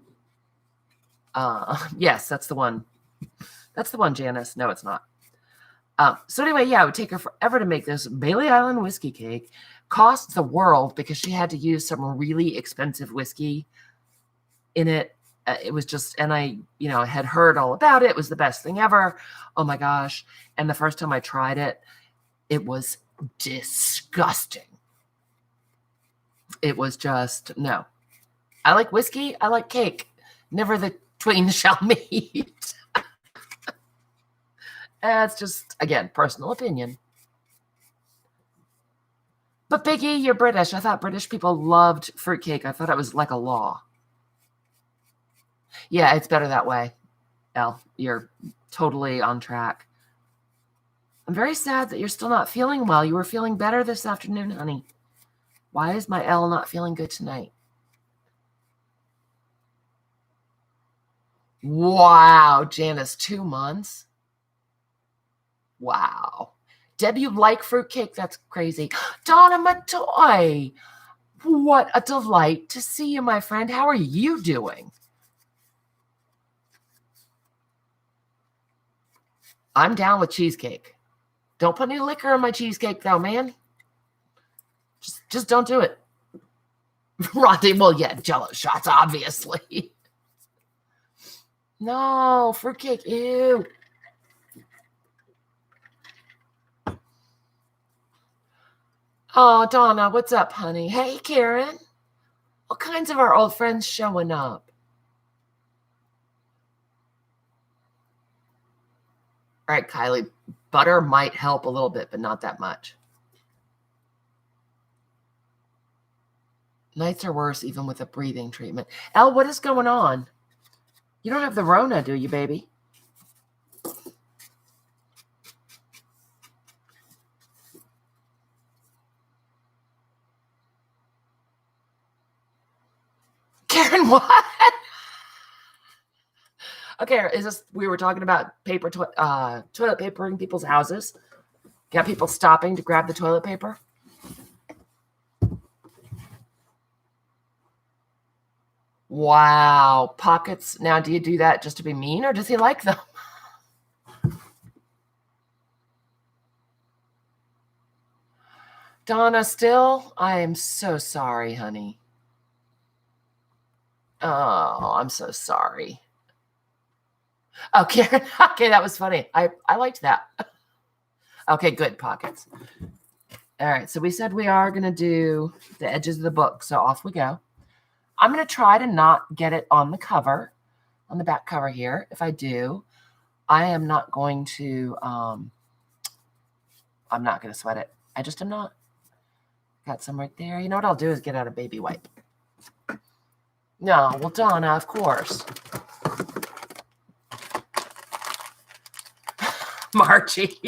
Yes, that's the one. That's the one, Janice. No, it's not. So anyway, yeah, it would take her forever to make this Bailey Island whiskey cake. Cost the world because she had to use some really expensive whiskey in it. It was just, and I had heard all about it. It was the best thing ever. Oh my gosh. And the first time I tried it, it was disgusting. It was just, no. I like whiskey. I like cake. Never the twain shall meet. That's just, again, personal opinion. But Biggie, you're British. I thought British people loved fruitcake. I thought it was like a law. Yeah, it's better that way. Elle, you're totally on track. I'm very sad that you're still not feeling well. You were feeling better this afternoon, honey. Why is my Elle not feeling good tonight? Wow, Janice, 2 months? Wow. Deb, you like fruitcake? That's crazy. Donna Matoy, what a delight to see you, my friend. How are you doing? I'm down with cheesecake. Don't put any liquor in my cheesecake, though, man. Just don't do it. Rodney, well, yeah, Jello shots, obviously. No, fruitcake, ew. Oh, Donna, what's up, honey? Hey, Karen. All kinds of our old friends showing up. All right, Kylie, butter might help a little bit, but not that much. Nights are worse even with a breathing treatment. Elle, what is going on? You don't have the Rona, do you, baby? Karen, what? Okay, is this, we were talking about toilet paper in people's houses? Got people stopping to grab the toilet paper? Wow, pockets. Now, do you do that just to be mean, or does he like them? Donna, still? I am so sorry, honey. Oh, I'm so sorry. Okay, okay, that was funny. I liked that. Okay, good, pockets. All right, so we said we are going to do the edges of the book, so off we go. I'm going to try to not get it on the cover, on the back cover here. If I do, I am not going to, I'm not going to sweat it. I just am not. Got some right there. You know what I'll do is get out a baby wipe. No, well, Donna, of course. Margie.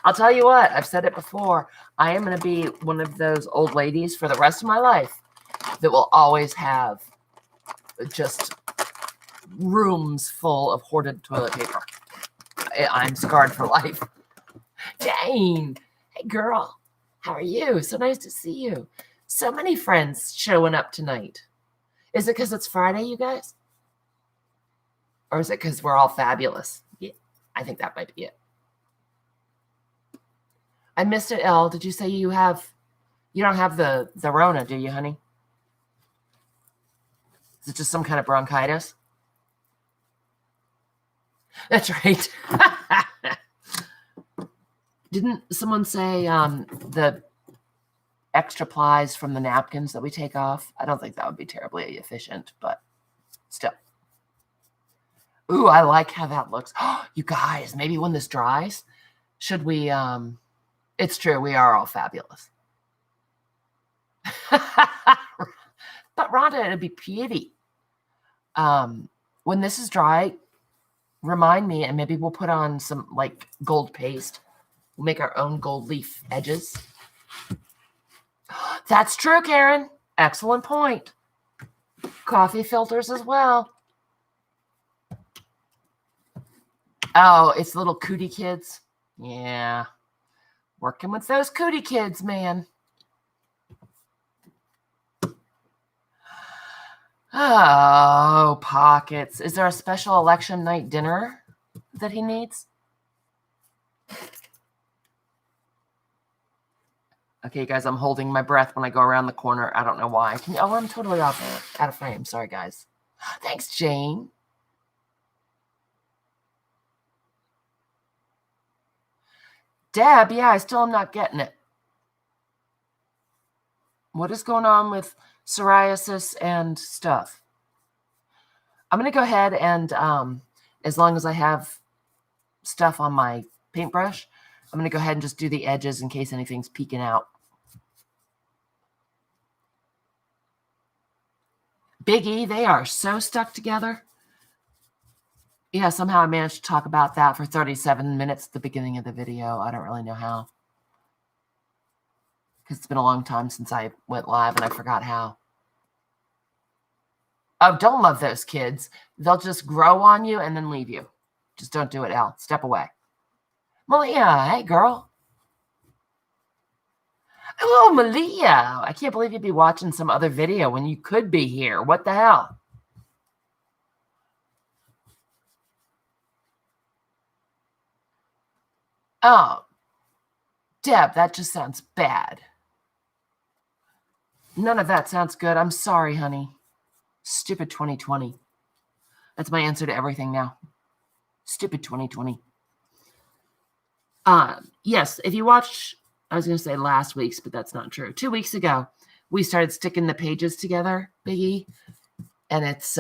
I'll tell you what, I've said it before. I am going to be one of those old ladies for the rest of my life that will always have just rooms full of hoarded toilet paper. I'm scarred for life. Jane, hey girl, how are you? So nice to see you. So many friends showing up tonight. Is it because it's Friday, you guys? Or is it because we're all fabulous? Yeah, I think that might be it. I missed it, Elle. Did you say you don't have the Rona, do you, honey? Is it just some kind of bronchitis? That's right. Didn't someone say the extra plies from the napkins that we take off? I don't think that would be terribly efficient, but still. Ooh, I like how that looks. You guys, maybe when this dries, should we, it's true, we are all fabulous. But Rhonda, it'd be pretty. When this is dry, remind me, and maybe we'll put on some like gold paste. We'll make our own gold leaf edges. That's true, Karen. Excellent point. Coffee filters as well. Oh, it's little cootie kids. Yeah. Working with those cootie kids, man. Oh, Pockets. Is there a special election night dinner that he needs? Okay, guys, I'm holding my breath when I go around the corner. I don't know why. I'm totally out of frame. Sorry, guys. Thanks, Jane. Deb, yeah, I still am not getting it. What is going on with psoriasis and stuff? I'm going to go ahead and, as long as I have stuff on my paintbrush, I'm going to go ahead and just do the edges in case anything's peeking out. Big E, they are so stuck together. Yeah, somehow I managed to talk about that for 37 minutes at the beginning of the video. I don't really know how. Because it's been a long time since I went live and I forgot how. Oh, don't love those kids. They'll just grow on you and then leave you. Just don't do it, Elle. Step away. Malia, hey, girl. Oh, Malia. I can't believe you'd be watching some other video when you could be here. What the hell? Oh, Deb, that just sounds bad. None of that sounds good. I'm sorry, honey. Stupid 2020. That's my answer to everything now. Stupid 2020. Yes, if you watch, I was going to say last week's, but that's not true. 2 weeks ago, we started sticking the pages together, Biggie, and it's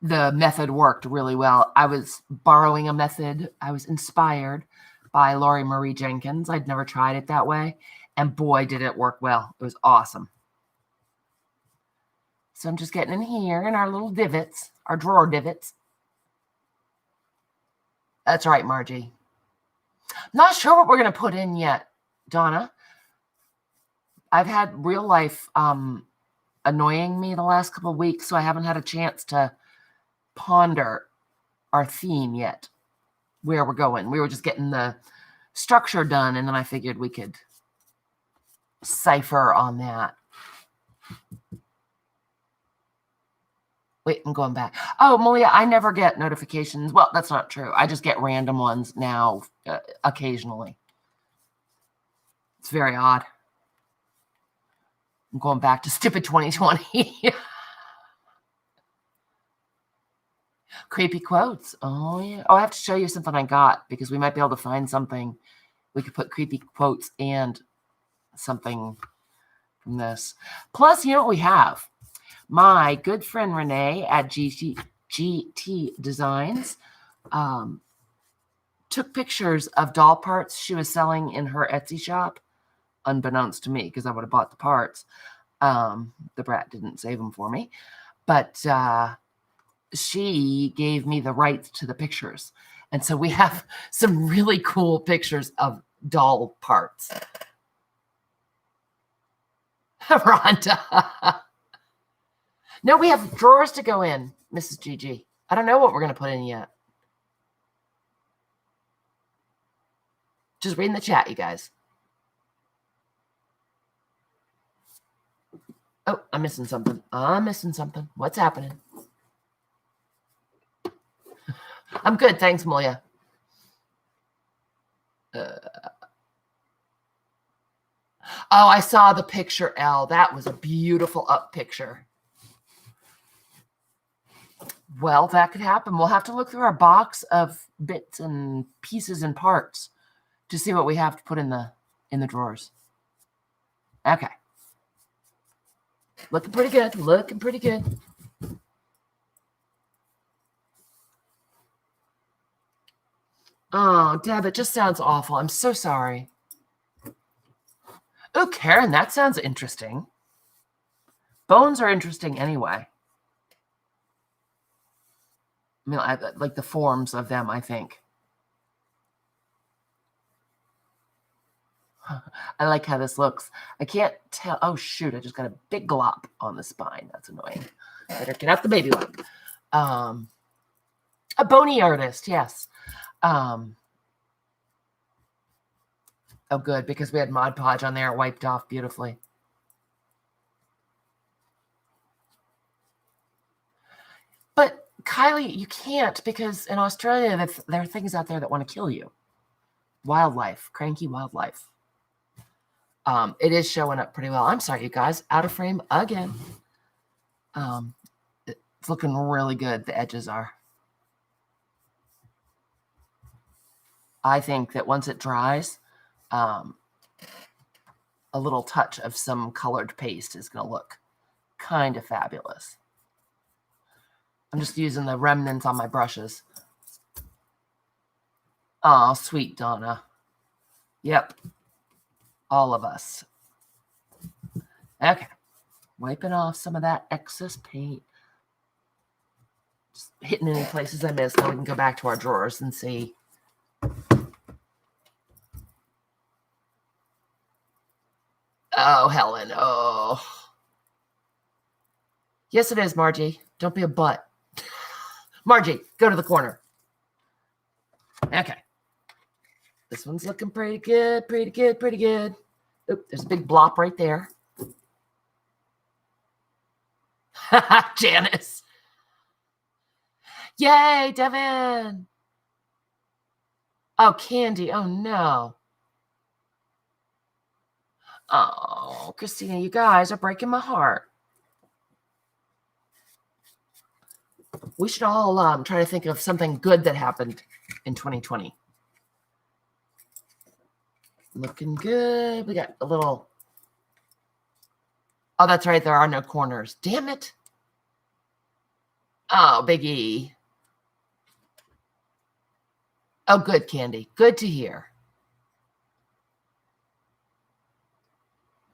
the method worked really well. I was borrowing a method. I was inspired by Lori Marie Jenkins. I'd never tried it that way, and boy, did it work well. It was awesome. So I'm just getting in here in our little divots, our drawer divots. That's right, Margie. Not sure what we're going to put in yet, Donna. I've had real life annoying me the last couple of weeks, so I haven't had a chance to ponder our theme yet, where we're going. We were just getting the structure done, and then I figured we could cipher on that. Wait, I'm going back. Oh, Malia, I never get notifications. Well, that's not true. I just get random ones now occasionally. It's very odd. I'm going back to stupid 2020. Creepy quotes. Oh, yeah. Oh, I have to show you something I got because we might be able to find something. We could put creepy quotes and something from this. Plus, you know what we have? My good friend Renee at GT Designs took pictures of doll parts she was selling in her Etsy shop, unbeknownst to me because I would have bought the parts. The brat didn't save them for me, but she gave me the rights to the pictures. And so we have some really cool pictures of doll parts. Rhonda. No, we have drawers to go in, Mrs. Gigi. I don't know what we're going to put in yet. Just reading the chat, you guys. Oh, I'm missing something. What's happening? I'm good. Thanks, Moya. Oh, I saw the picture, Elle. That was a beautiful up picture. Well, that could happen. We'll have to look through our box of bits and pieces and parts to see what we have to put in the drawers. Okay. Looking pretty good. Looking pretty good. Oh, Deb, it just sounds awful. I'm so sorry. Oh, Karen, that sounds interesting. Bones are interesting anyway. I mean, I like the forms of them, I think. I like how this looks. I can't tell. Oh, shoot. I just got a big glop on the spine. That's annoying. Better get out the baby wipe. A bony artist, yes. Oh, good, because we had Mod Podge on there. It wiped off beautifully. But, Kylie, you can't, because in Australia, there are things out there that want to kill you. Wildlife. Cranky wildlife. It is showing up pretty well. I'm sorry, you guys. Out of frame again. It's looking really good. The edges are. I think that once it dries, a little touch of some colored paste is going to look kind of fabulous. I'm just using the remnants on my brushes. Oh, sweet Donna. Yep. All of us. Okay. Wiping off some of that excess paint. Just hitting any places I missed. Now we can go back to our drawers and see. Oh, Helen. Oh. Yes, it is, Margie. Don't be a butt. Margie, go to the corner. Okay. This one's looking pretty good, pretty good, pretty good. Oop, there's a big blop right there. Janice. Yay, Devin. Oh, Candy. Oh, no. Oh, Christina, you guys are breaking my heart. We should all try to think of something good that happened in 2020. Looking good. We got a little. Oh, that's right. There are no corners. Damn it. Oh, Big E. Oh, good, Candy. Good to hear.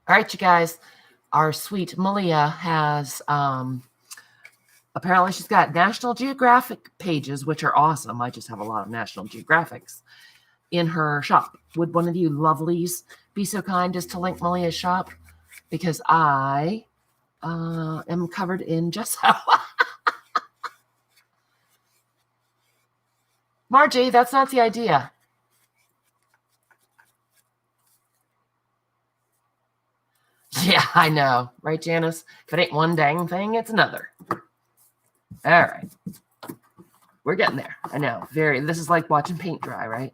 All right, you guys. Our sweet Malia has, apparently she's got National Geographic pages, which are awesome. I just have a lot of National Geographics in her shop. Would one of you lovelies be so kind as to link Malia's shop? Because I am covered in gesso. Margie, that's not the idea. Yeah, I know. Right, Janice? If it ain't one dang thing, it's another. All right. We're getting there. I know. This is like watching paint dry, right?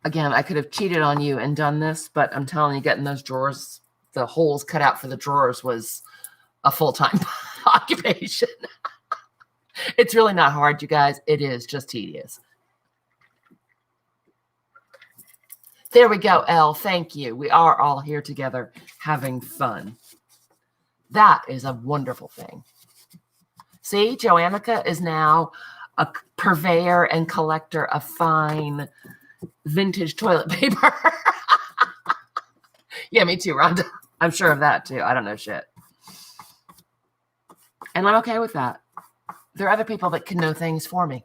Again, I could have cheated on you and done this, but I'm telling you, getting those drawers, the holes cut out for the drawers was a full-time occupation. It's really not hard, you guys. It is just tedious. There we go, Elle. Thank you. We are all here together having fun. That is a wonderful thing. See, Joannica is now a purveyor and collector of fine vintage toilet paper. Yeah, me too, Rhonda. I'm sure of that too. I don't know shit. And I'm okay with that. There are other people that can know things for me.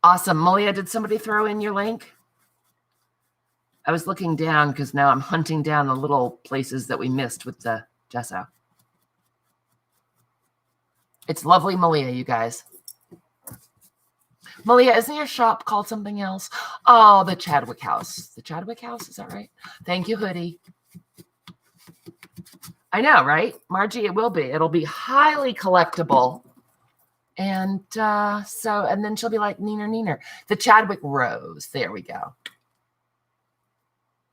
Awesome. Malia, did somebody throw in your link? I was looking down because now I'm hunting down the little places that we missed with the gesso. It's lovely Malia, you guys. Malia, isn't your shop called something else? Oh, the Chadwick House. The Chadwick House, is that right? Thank you, Hoodie. I know, right? Margie, it will be. It'll be highly collectible. And and then she'll be like, Neener, Neener. The Chadwick Rose. There we go.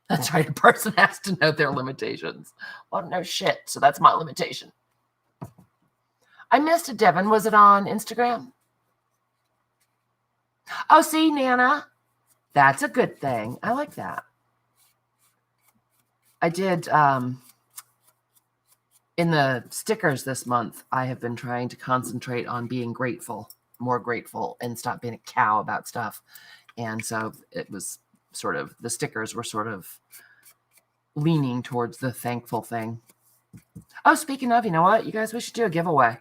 That's right. A person has to know their limitations. Well, no shit. So that's my limitation. I missed it, Devin. Was it on Instagram? Oh, see, Nana. That's a good thing. I like that. I did, in the stickers this month, I have been trying to concentrate on being grateful, more grateful, and stop being a cow about stuff. And so it was sort of, the stickers were sort of leaning towards the thankful thing. Oh, speaking of, you know what? You guys, we should do a giveaway.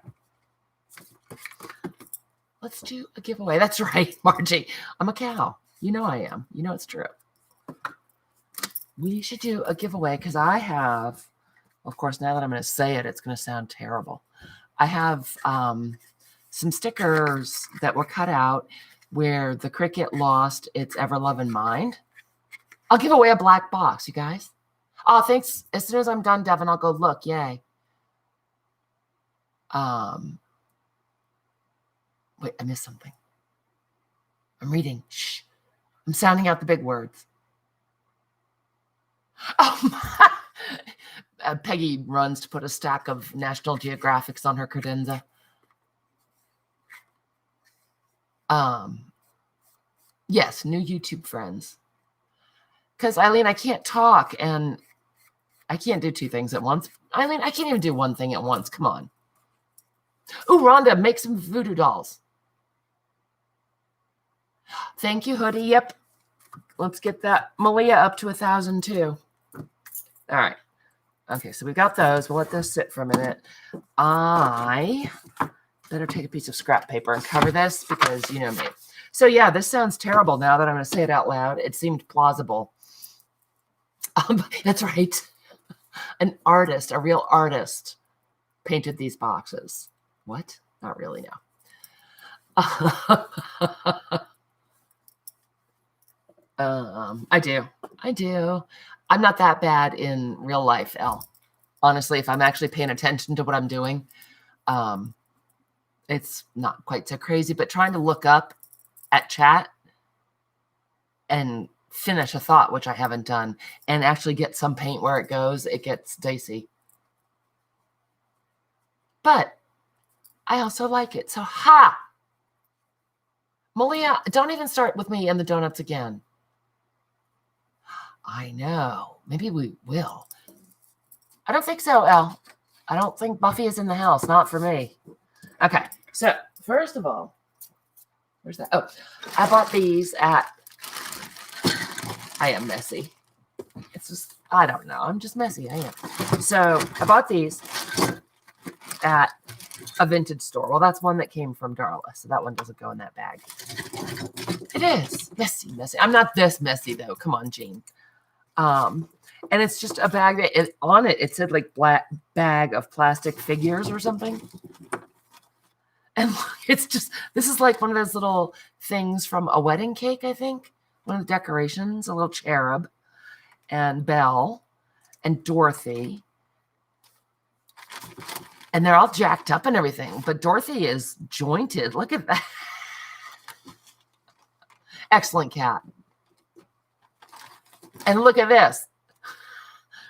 Let's do a giveaway. That's right, Margie. I'm a cow. You know I am. You know it's true. We should do a giveaway because I have, of course, now that I'm going to say it, it's going to sound terrible. I have some stickers that were cut out where the cricket lost its ever-loving mind. I'll give away a black box, you guys. Oh, thanks. As soon as I'm done, Devin, I'll go look. Yay. Wait, I missed something. I'm reading. Shh. I'm sounding out the big words. Oh, Peggy runs to put a stack of National Geographics on her credenza. Yes, new YouTube friends. Because, Eileen, I can't talk, and I can't do two things at once. Eileen, I can't even do one thing at once. Come on. Ooh, Rhonda, make some voodoo dolls. Thank you, Hoodie. Yep. Let's get that Malia up to 1,000 too. All right. Okay, so we got those. We'll let those sit for a minute. I better take a piece of scrap paper and cover this because you know me. So yeah, this sounds terrible now that I'm going to say it out loud. It seemed plausible. That's right. An artist, a real artist, painted these boxes. What? Not really, no. I do. I'm not that bad in real life, Elle. Honestly, if I'm actually paying attention to what I'm doing, it's not quite so crazy. But trying to look up at chat and finish a thought, which I haven't done, and actually get some paint where it goes, it gets dicey. But I also like it. So, ha! Malia, don't even start with me and the donuts again. I know. Maybe we will. I don't think so, Elle. I don't think Buffy is in the house. Not for me. Okay. So, first of all, where's that? Oh, I bought these at... I am messy. It's just, I don't know. I'm just messy. I am. So, I bought these at a vintage store. Well, that's one that came from Darla, so that one doesn't go in that bag. It is. Messy. I'm not this messy, though. Come on, Jean. And it's just a bag that on it said like black bag of plastic figures or something. And it's just, this is like one of those little things from a wedding cake, I think. One of the decorations, a little cherub and Belle and Dorothy. And they're all jacked up and everything, but Dorothy is jointed. Look at that. Excellent cat. And look at this.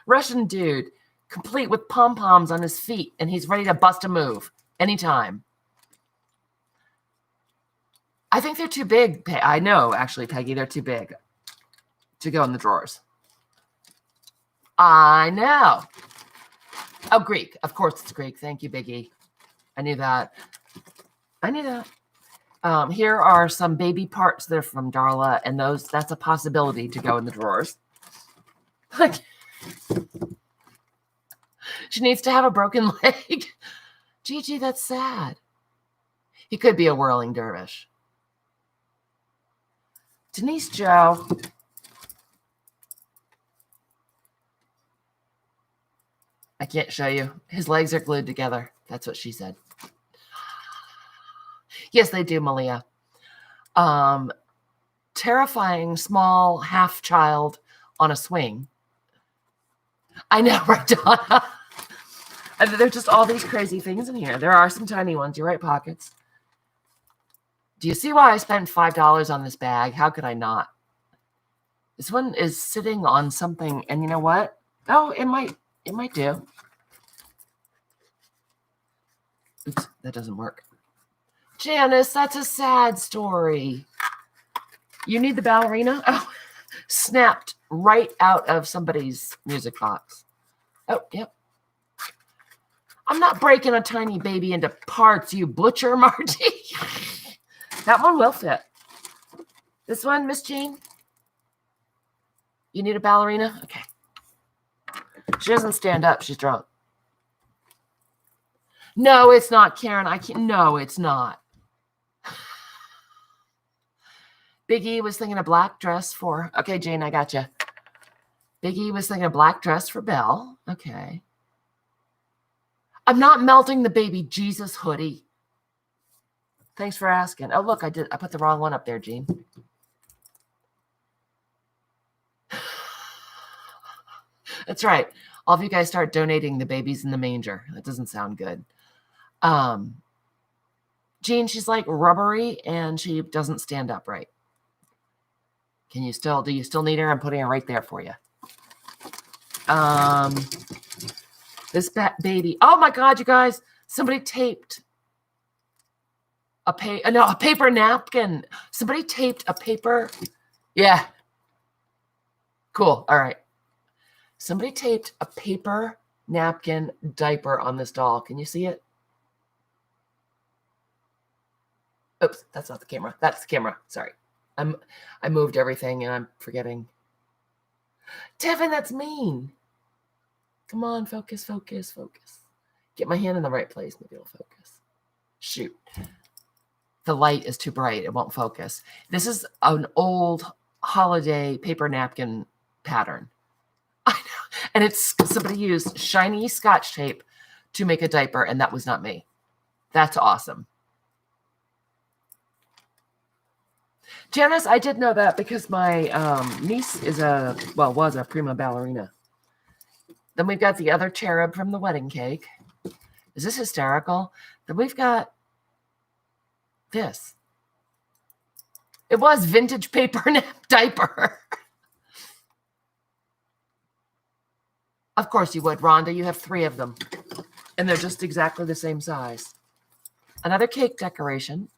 Russian dude, complete with pom-poms on his feet, and he's ready to bust a move anytime. I think they're too big. I know, actually, Peggy, they're too big to go in the drawers. I know. Oh, Greek. Of course it's Greek. Thank you, Biggie. I knew that. Here are some baby parts. They're from Darla, and that's a possibility to go in the drawers. She needs to have a broken leg. Gigi, that's sad. He could be a whirling dervish. Denise Joe. I can't show you. His legs are glued together. That's what she said. Yes, they do, Malia. Terrifying small half child on a swing. I know, right, Donna? There's just all these crazy things in here. There are some tiny ones. You're right, pockets. Do you see why I spent $5 on this bag? How could I not? This one is sitting on something, and you know what? Oh, it might do. Oops, that doesn't work. Janice, that's a sad story. You need the ballerina? Oh, snapped right out of somebody's music box. Oh, yep. I'm not breaking a tiny baby into parts, you butcher, Marty. That one will fit. This one, Miss Jean? You need a ballerina? Okay. She doesn't stand up. She's drunk. No, it's not, Karen. I can't. No, it's not. Big E was thinking a black dress for... Okay, Jane, I got you. Big E was thinking a black dress for Belle. Okay. I'm not melting the baby Jesus hoodie. Thanks for asking. Oh, look, I put the wrong one up there, Jean. That's right. All of you guys start donating the babies in the manger. That doesn't sound good. Jean, she's like rubbery and she doesn't stand up right. Do you still need her? I'm putting her right there for you. This baby. Oh my God, you guys. Somebody taped a paper napkin. Somebody taped a paper. Yeah. Cool. All right. Somebody taped a paper napkin diaper on this doll. Can you see it? Oops, that's not the camera. That's the camera. Sorry. I moved everything and I'm forgetting. Tevin, that's mean. Come on, focus, focus, focus. Get my hand in the right place. Maybe it'll focus. Shoot. The light is too bright. It won't focus. This is an old holiday paper napkin pattern. I know. And it's somebody used shiny Scotch tape to make a diaper, and that was not me. That's awesome. Janice, I did know that because my niece was a prima ballerina. Then we've got the other cherub from the wedding cake. Is this hysterical? Then we've got this. It was vintage paper diaper. Of course you would, Rhonda. You have 3 of them. And they're just exactly the same size. Another cake decoration.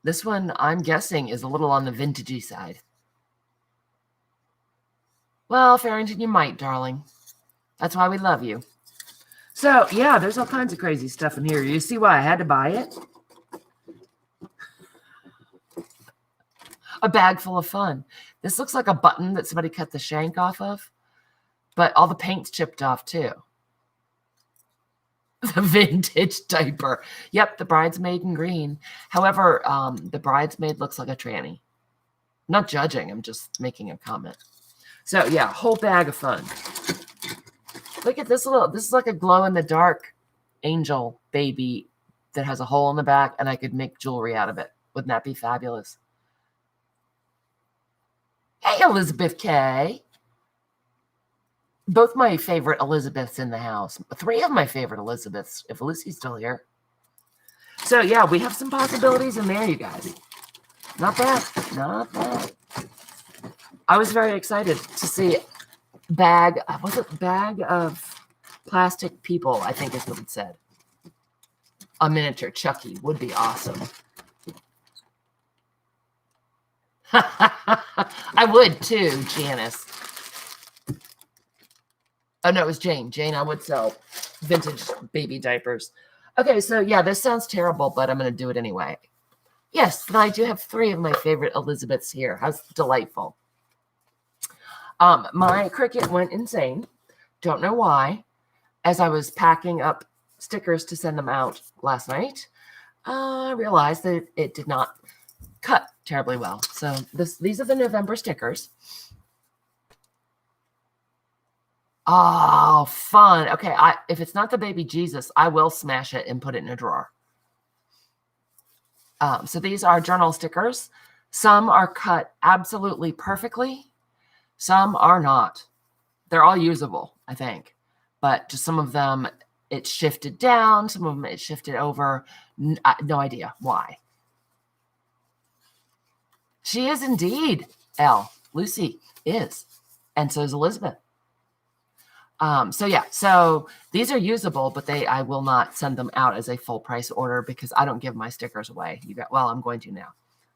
This one, I'm guessing, is a little on the vintagey side. Well, Farrington, you might, darling. That's why we love you. So, yeah, there's all kinds of crazy stuff in here. You see why I had to buy it? A bag full of fun. This looks like a button that somebody cut the shank off of, but all the paint's chipped off, too. The vintage diaper. Yep, the bridesmaid in green. However, the bridesmaid looks like a tranny. I'm not judging. I'm just making a comment. So, yeah, whole bag of fun. Look at this this is like a glow-in-the-dark angel baby that has a hole in the back, and I could make jewelry out of it. Wouldn't that be fabulous? Hey, Elizabeth K. Both my favorite Elizabeths in the house. 3 of my favorite Elizabeths, if Lucy's still here. So, yeah, we have some possibilities in there, you guys. Not bad. Not bad. I was very excited to see bag of plastic people, I think is what it said. A miniature Chucky would be awesome. I would too, Janice. Oh, no, it was Jane. Jane, I would sell vintage baby diapers. Okay, so yeah, this sounds terrible, but I'm going to do it anyway. Yes, but I do have 3 of my favorite Elizabeths here. How's delightful. My Cricut went insane Don't know why. As I was packing up stickers to send them out last night, I realized that it did not cut terribly well. So these are the November stickers. Oh, fun. Okay, if it's not the baby Jesus, I will smash it and put it in a drawer. So these are journal stickers. Some are cut absolutely perfectly. Some are not. They're all usable, I think. But just some of them, it's shifted down. Some of them, it's shifted over. No idea why. She is indeed, Elle. Lucy is. And so is Elizabeth. So yeah, so these are usable, but I will not send them out as a full price order because I don't give my stickers away. Well, I'm going to now.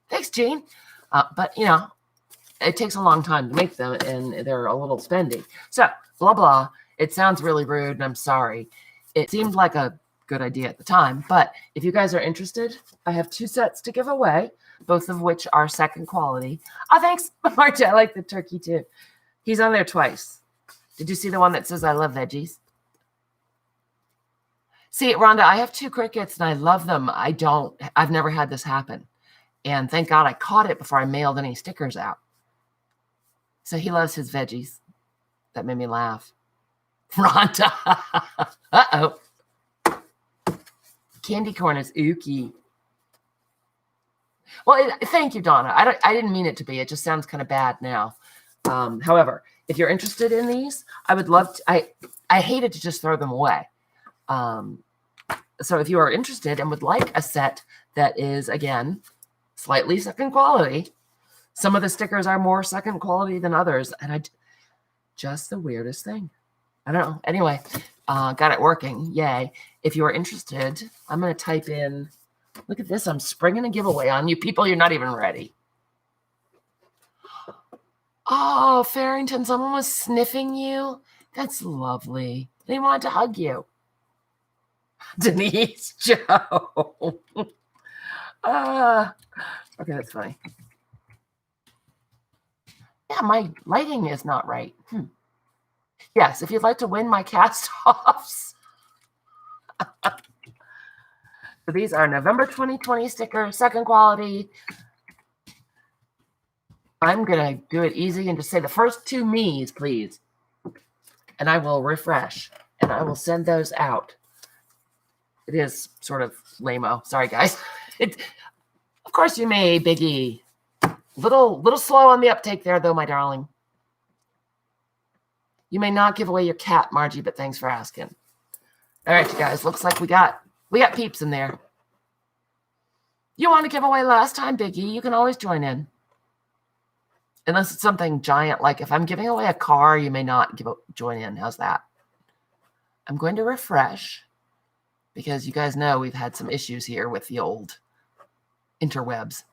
Thanks, Jean. But it takes a long time to make them and they're a little spendy. So blah, blah. It sounds really rude and I'm sorry. It seemed like a good idea at the time, but if you guys are interested, I have 2 sets to give away, both of which are second quality. Oh, thanks, Marta. I like the turkey too. He's on there twice. Did you see the one that says, I love veggies? See, Rhonda, I have 2 crickets and I love them. I've never had this happen. And thank God I caught it before I mailed any stickers out. So he loves his veggies. That made me laugh. Rhonda. Uh-oh. Candy corn is ooky. Well, thank you, Donna. I didn't mean it to be. It just sounds kind of bad now. However, if you're interested in these, I would love to. I hated to just throw them away. So if you are interested and would like a set that is, again, slightly second quality, some of the stickers are more second quality than others. And just the weirdest thing. I don't know. Anyway, got it working. Yay. If you are interested, I'm going to type in, look at this. I'm springing a giveaway on you people. You're not even ready. Oh, Farrington, someone was sniffing you. That's lovely. They wanted to hug you. Denise, Joe. Okay, that's funny. Yeah, my lighting is not right. Yes, if you'd like to win my cast-offs. So these are November 2020 stickers, second quality. I'm going to do it easy and just say the first 2 me's, please. And I will refresh, and I will send those out. It is sort of lame-o. Sorry, guys. Of course, you may, Biggie. Little slow on the uptake there, though, my darling. You may not give away your cat, Margie, but thanks for asking. All right, you guys. Looks like we got peeps in there. You want to give away last time, Biggie? You can always join in. Unless it's something giant, like if I'm giving away a car, you may not join in. How's that? I'm going to refresh because you guys know we've had some issues here with the old interwebs.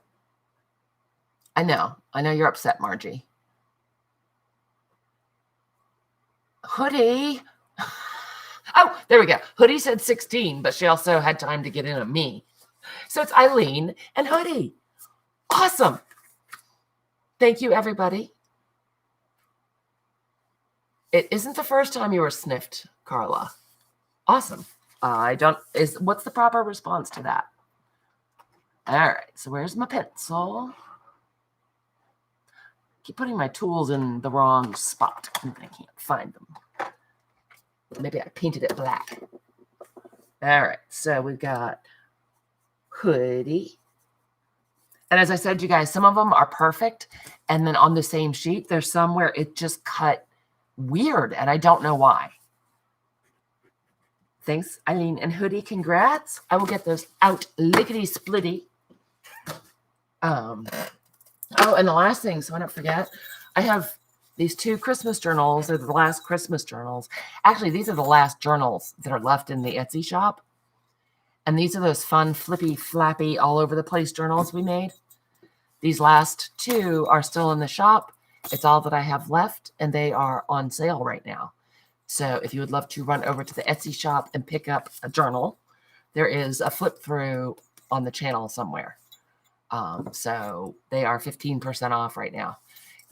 I know you're upset, Margie. Hoodie. Oh, there we go. Hoodie said 16, but she also had time to get in a me. So it's Eileen and Hoodie. Awesome. Thank you, everybody. It isn't the first time you were sniffed, Carla. Awesome. What's the proper response to that? All right, so where's my pencil? Keep putting my tools in the wrong spot. I can't find them. Maybe I painted it black. All right, so we've got Hoodie. And as I said, you guys, some of them are perfect. And then on the same sheet, there's some where it just cut weird. And I don't know why. Thanks, Eileen and Hoodie. Congrats. I will get those out lickety-splitty. Oh, and the last thing, so I don't forget, I have these 2 Christmas journals. They're the last Christmas journals. Actually, these are the last journals that are left in the Etsy shop. And these are those fun, flippy, flappy, all over the place journals we made. These last 2 are still in the shop. It's all that I have left, and they are on sale right now. So if you would love to run over to the Etsy shop and pick up a journal, there is a flip through on the channel somewhere. So they are 15% off right now.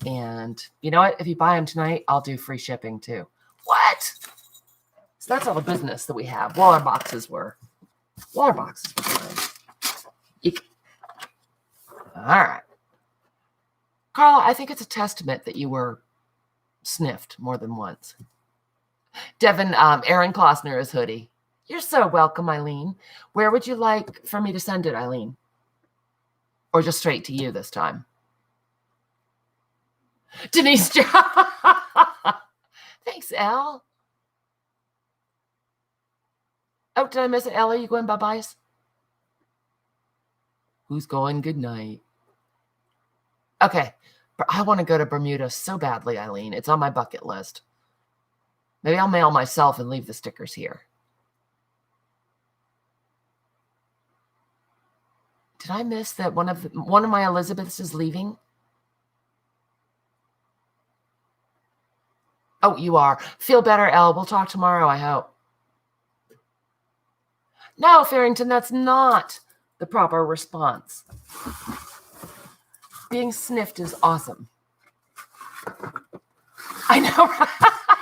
And you know what? If you buy them tonight, I'll do free shipping too. What? So that's all the business that we have. Water boxes were fine. All right. Carla, I think it's a testament that you were sniffed more than once. Devin, Aaron Klossner is hoodie. You're so welcome, Eileen. Where would you like for me to send it, Eileen? Or just straight to you this time? Denise. Thanks, Elle. Oh, did I miss it? Elle, are you going bye-byes? Who's going good night? Okay. I want to go to Bermuda so badly, Eileen. It's on my bucket list. Maybe I'll mail myself and leave the stickers here. Did I miss that one of my Elizabeths is leaving? Oh, you are. Feel better, Elle. We'll talk tomorrow, I hope. No, Farrington, that's not the proper response. Being sniffed is awesome. I know, right?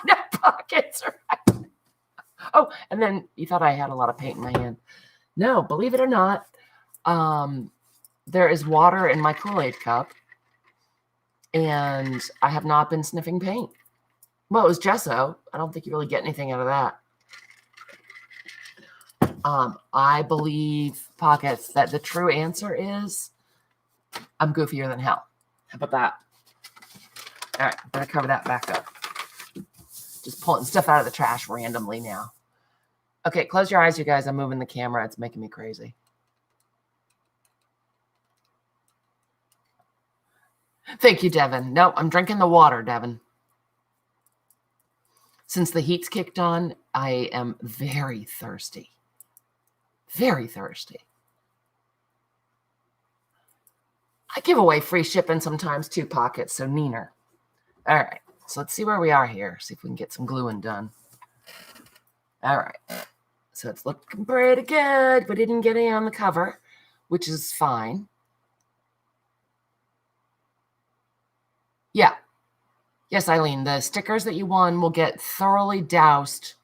No pockets, right? Oh, and then you thought I had a lot of paint in my hand. No, believe it or not, there is water in my Kool-Aid cup, and I have not been sniffing paint. Well, it was gesso. I don't think you really get anything out of that. I believe, Pockets, that the true answer is I'm goofier than hell. How about that? All right, I'm going to cover that back up. Just pulling stuff out of the trash randomly now. Okay, close your eyes, you guys. I'm moving the camera. It's making me crazy. Thank you, Devin. No, I'm drinking the water, Devin. Since the heat's kicked on, I am very thirsty. Very thirsty. I give away free shipping sometimes too, Pockets, so neener. All right, so let's see where we are here. See if we can get some gluing done. All right, so it's looking pretty good. We didn't get any on the cover, which is fine. Yeah. Yes, Eileen, the stickers that you won will get thoroughly doused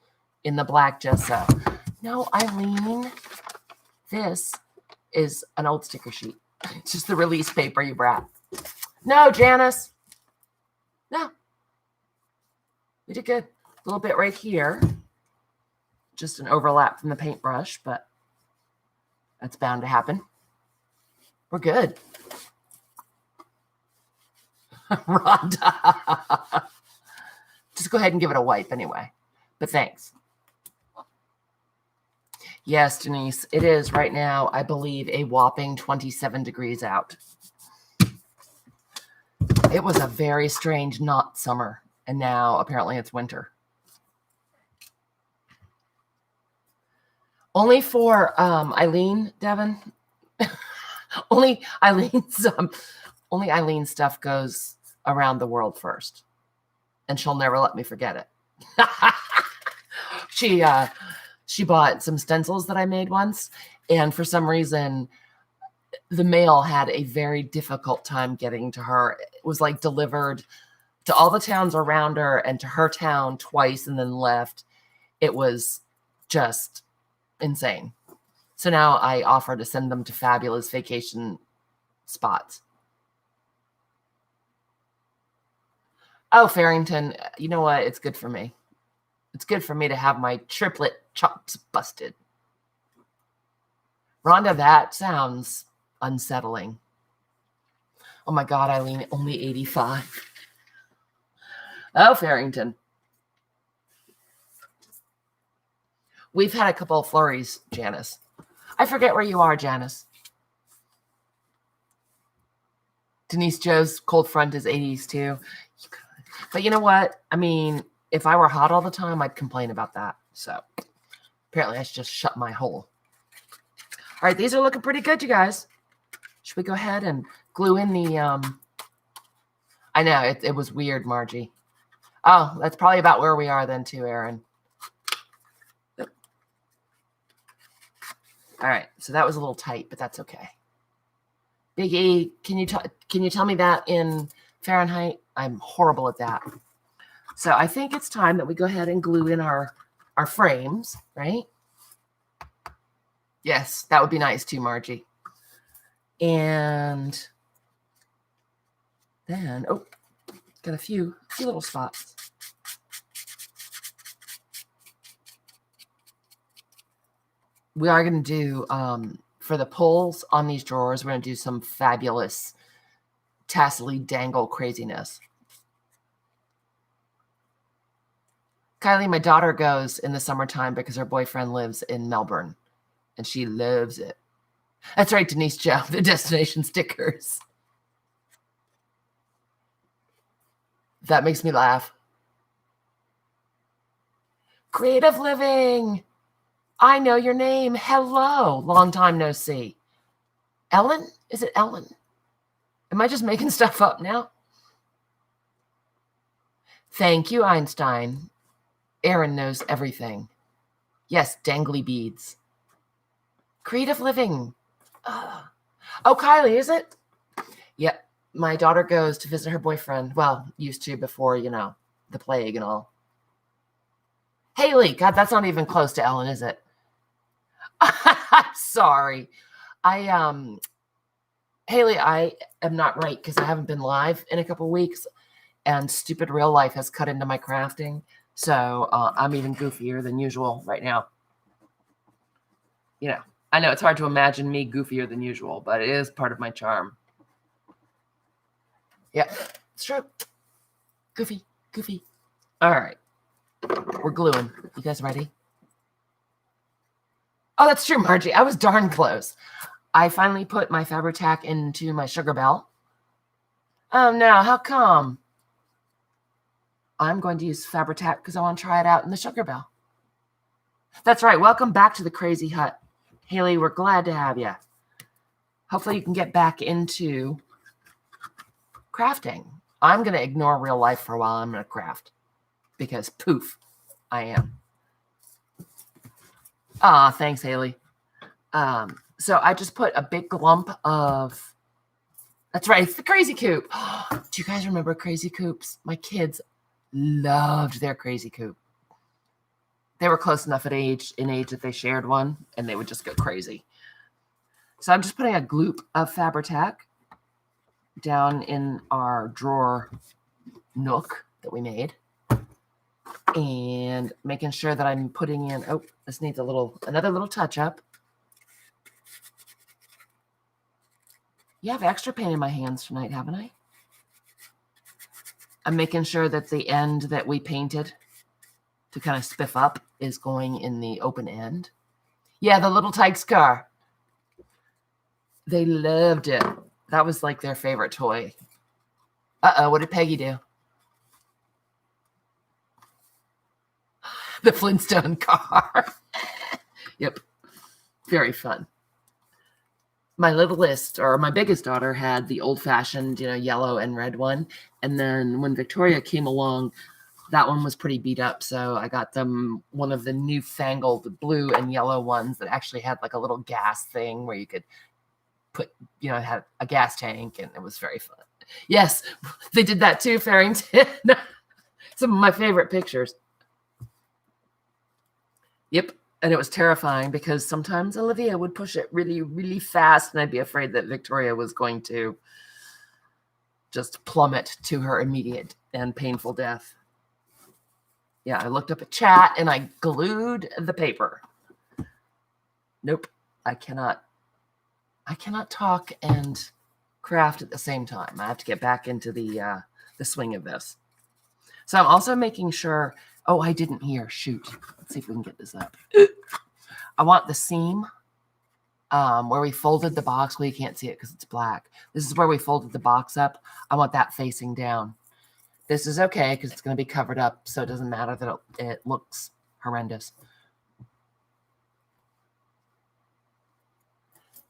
in the black gesso. No, Eileen, this is an old sticker sheet. It's just the release paper you brought. No, Janice. No. We did good. A little bit right here. Just an overlap from the paintbrush, but that's bound to happen. We're good. Rhonda. Just go ahead and give it a wipe anyway. But thanks. Yes, Denise, it is right now, I believe, a whopping 27 degrees out. It was a very strange not summer, and now apparently it's winter. Only for Eileen, Devin. only Eileen's stuff goes around the world first, and she'll never let me forget it. She bought some stencils that I made once, and for some reason, the mail had a very difficult time getting to her. It was like delivered to all the towns around her and to her town twice and then left. It was just insane. So now I offer to send them to fabulous vacation spots. Oh, Farrington, you know what? It's good for me. It's good for me to have my triplet chops busted. Rhonda, that sounds unsettling. Oh my God, Eileen, only 85. Oh, Farrington. We've had a couple of flurries, Janice. I forget where you are, Janice. Denise Joe's cold front is 80s too. But you know what? I mean, if I were hot all the time, I'd complain about that. So apparently I should just shut my hole. All right, these are looking pretty good, you guys. Should we go ahead and glue in the... I know, it was weird, Margie. Oh, that's probably about where we are then too, Aaron. Yep. All right, so that was a little tight, but that's okay. Big E, can you tell me that in Fahrenheit? I'm horrible at that. So I think it's time that we go ahead and glue in our frames, right? Yes, that would be nice too, Margie. And then, oh, got a few little spots. We are going to do, for the pulls on these drawers, we're going to do some fabulous tassely dangle craziness. Kylie, my daughter goes in the summertime because her boyfriend lives in Melbourne, and she loves it. That's right, Denise Joe, the destination stickers. That makes me laugh. Creative Living. I know your name. Hello. Long time no see. Ellen? Is it Ellen? Am I just making stuff up now? Thank you, Einstein. Aaron knows everything. Yes, dangly beads. Creative Living. Oh, Kylie, is it? Yep. My daughter goes to visit her boyfriend. Well, used to before, the plague and all. Haley. God, that's not even close to Ellen, is it? I'm sorry. Haley, I am not right because I haven't been live in a couple weeks, and stupid real life has cut into my crafting. So I'm even goofier than usual right now. I know it's hard to imagine me goofier than usual, but it is part of my charm. Yeah, it's true. Goofy. All right. We're gluing. You guys ready? Oh, that's true, Margie. I was darn close. I finally put my Fabri-Tac into my sugar bell. Oh, no. How come? I'm going to use Fabri-Tac because I want to try it out in the sugar bell. That's right. Welcome back to the Crazy Hut. Haley, we're glad to have you. Hopefully you can get back into crafting. I'm going to ignore real life for a while. I'm going to craft because poof, I am. Thanks, Haley. So I just put a big lump of, that's right, it's the Crazy Coop. Do you guys remember Crazy Coops? My kids loved their Crazy Coop. They were close enough in age that they shared one, and they would just go crazy. So I'm just putting a gloop of Fabri-Tac down in our drawer nook that we made, and making sure that I'm putting in, this needs another little touch up. You have extra paint in my hands tonight, haven't I? I'm making sure that the end that we painted to kind of spiff up is going in the open end. Yeah, the little Tykes car. They loved it. That was like their favorite toy. Uh-oh, what did Peggy do? The Flintstone car. Yep. Very fun. My littlest, or my biggest daughter, had the old-fashioned, yellow and red one. And then when Victoria came along, that one was pretty beat up. So I got them one of the newfangled blue and yellow ones that actually had like a little gas thing where you could put, it had a gas tank, and it was very fun. Yes, they did that too, Farrington. Some of my favorite pictures. Yep. And it was terrifying because sometimes Olivia would push it really, really fast, and I'd be afraid that Victoria was going to just plummet to her immediate and painful death. Yeah, I looked up a chat and I glued the paper. Nope, I cannot talk and craft at the same time. I have to get back into the swing of this. So I'm also making sure. Oh, I didn't hear. Shoot. Let's see if we can get this up. I want the seam where we folded the box. Well, you can't see it because it's black. This is where we folded the box up. I want that facing down. This is okay because it's going to be covered up, so it doesn't matter that it looks horrendous.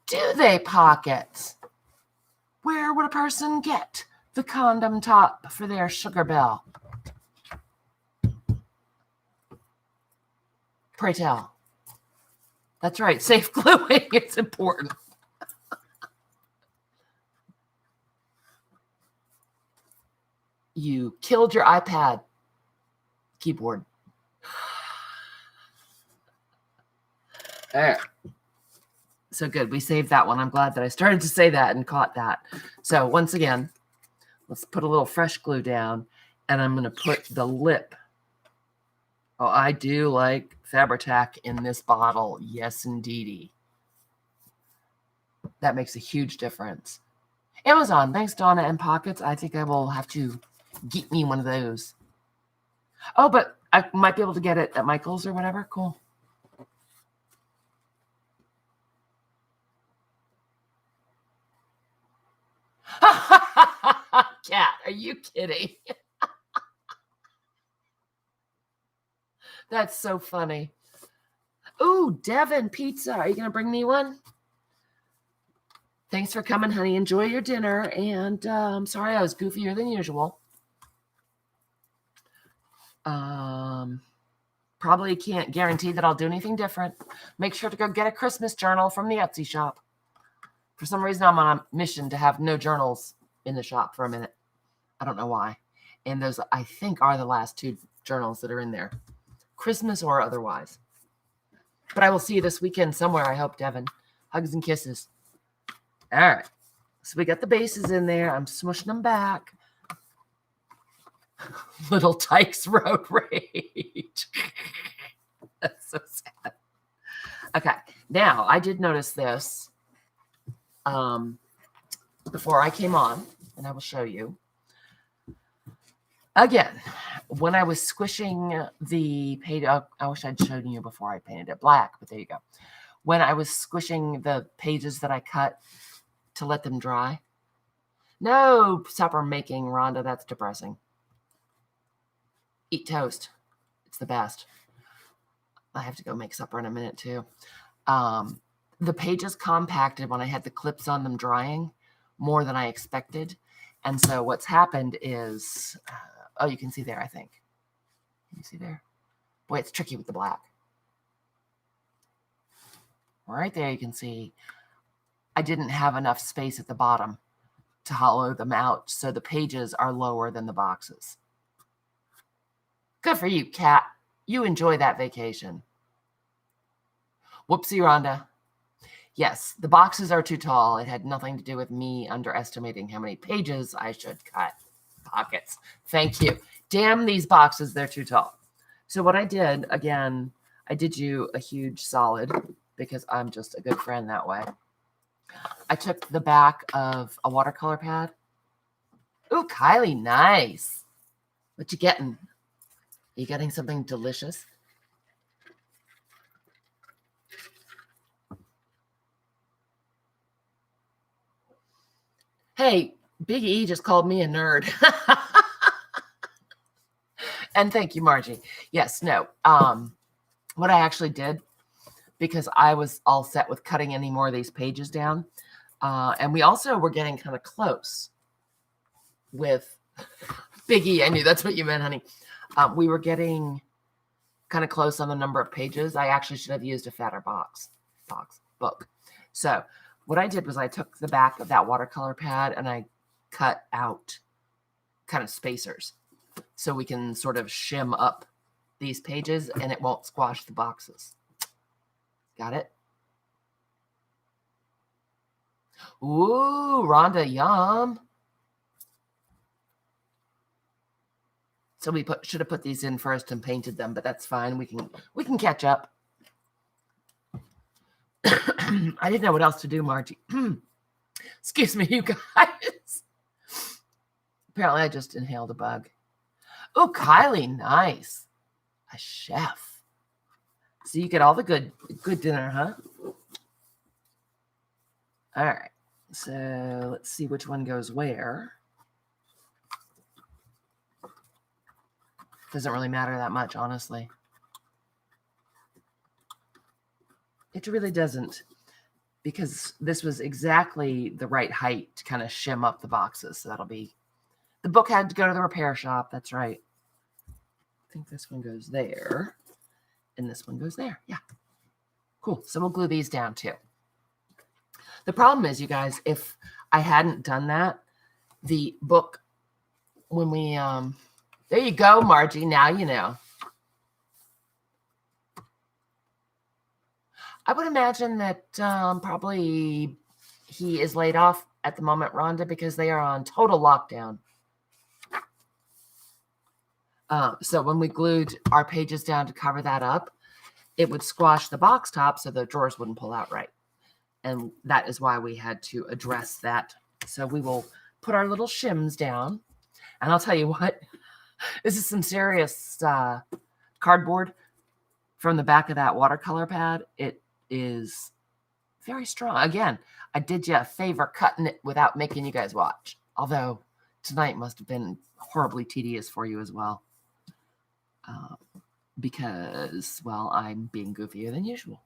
Do they pockets? Where would a person get the condom top for their sugar bell? Pray tell. That's right. Safe gluing. It's important. You killed your iPad. keyboard. All right. So good. We saved that one. I'm glad that I started to say that and caught that. So once again, let's put a little fresh glue down, and I'm going to put the lip. Oh, I do like Fabri-Tac in this bottle. Yes, indeedy. That makes a huge difference. Amazon, thanks, Donna and Pockets. I think I will have to get me one of those. Oh, but I might be able to get it at Michael's or whatever. Cool. Cat, are you kidding? That's so funny. Ooh, Devin pizza. Are you going to bring me one? Thanks for coming, honey. Enjoy your dinner. And I'm sorry I was goofier than usual. Probably can't guarantee that I'll do anything different. Make sure to go get a Christmas journal from the Etsy shop. For some reason, I'm on a mission to have no journals in the shop for a minute. I don't know why. And those, I think, are the last 2 journals that are in there. Christmas or otherwise. But I will see you this weekend somewhere, I hope, Devin. Hugs and kisses. All right. So we got the bases in there. I'm smushing them back. Little Tykes Road Rage. That's so sad. Okay. Now, I did notice this before I came on, and I will show you. Again, when I was squishing the page, I wish I'd shown you before I painted it black, but there you go. When I was squishing the pages that I cut to let them dry. No supper making, Rhonda. That's depressing. Eat toast. It's the best. I have to go make supper in a minute too. The pages compacted when I had the clips on them drying more than I expected. And so what's happened is, oh, you can see there, I think. Can you see there? Boy, it's tricky with the black. Right there, you can see I didn't have enough space at the bottom to hollow them out, so the pages are lower than the boxes. Good for you, Kat. You enjoy that vacation. Whoopsie, Rhonda. Yes, the boxes are too tall. It had nothing to do with me underestimating how many pages I should cut. Pockets. Thank you. Damn these boxes, they're too tall. So what I did, again, I did you a huge solid because I'm just a good friend that way. I took the back of a watercolor pad. Ooh, Kylie, nice. What you getting? You getting something delicious? Hey, Big E just called me a nerd. And thank you, Margie. Yes, no. What I actually did, because I was all set with cutting any more of these pages down, and we also were getting kind of close with Big E. I knew that's what you meant, honey. We were getting kind of close on the number of pages. I actually should have used a fatter book. So what I did was I took the back of that watercolor pad and I cut out kind of spacers so we can sort of shim up these pages and it won't squash the boxes. Got it? Ooh, Rhonda, yum. So we should have put these in first and painted them, but that's fine. We can catch up. I didn't know what else to do, Margie. Excuse me, you guys. Apparently, I just inhaled a bug. Oh, Kylie, nice. A chef. So you get all the good dinner, huh? All right. So let's see which one goes where. Doesn't really matter that much, honestly. It really doesn't, because this was exactly the right height to kind of shim up the boxes. So that'll be, the book had to go to the repair shop. That's right. I think this one goes there and this one goes there. Yeah. Cool. So we'll glue these down too. The problem is, you guys, if I hadn't done that, the book, when we, there you go, Margie. Now you know. I would imagine that probably he is laid off at the moment, Rhonda, because they are on total lockdown. So when we glued our pages down to cover that up, it would squash the box top so the drawers wouldn't pull out right. And that is why we had to address that. So we will put our little shims down. And I'll tell you what, this is some serious cardboard from the back of that watercolor pad. It is very strong. Again, I did you a favor cutting it without making you guys watch. Although tonight must have been horribly tedious for you as well. Because, well, I'm being goofier than usual.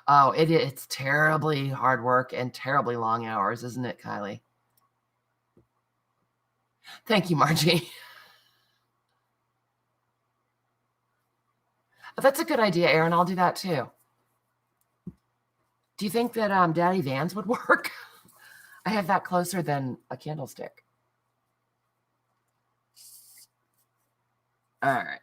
Oh, it's terribly hard work and terribly long hours, isn't it, Kylie? Thank you, Margie. That's a good idea, Aaron. I'll do that too. Do you think that Daddy Vans would work? I have that closer than a candlestick. All right.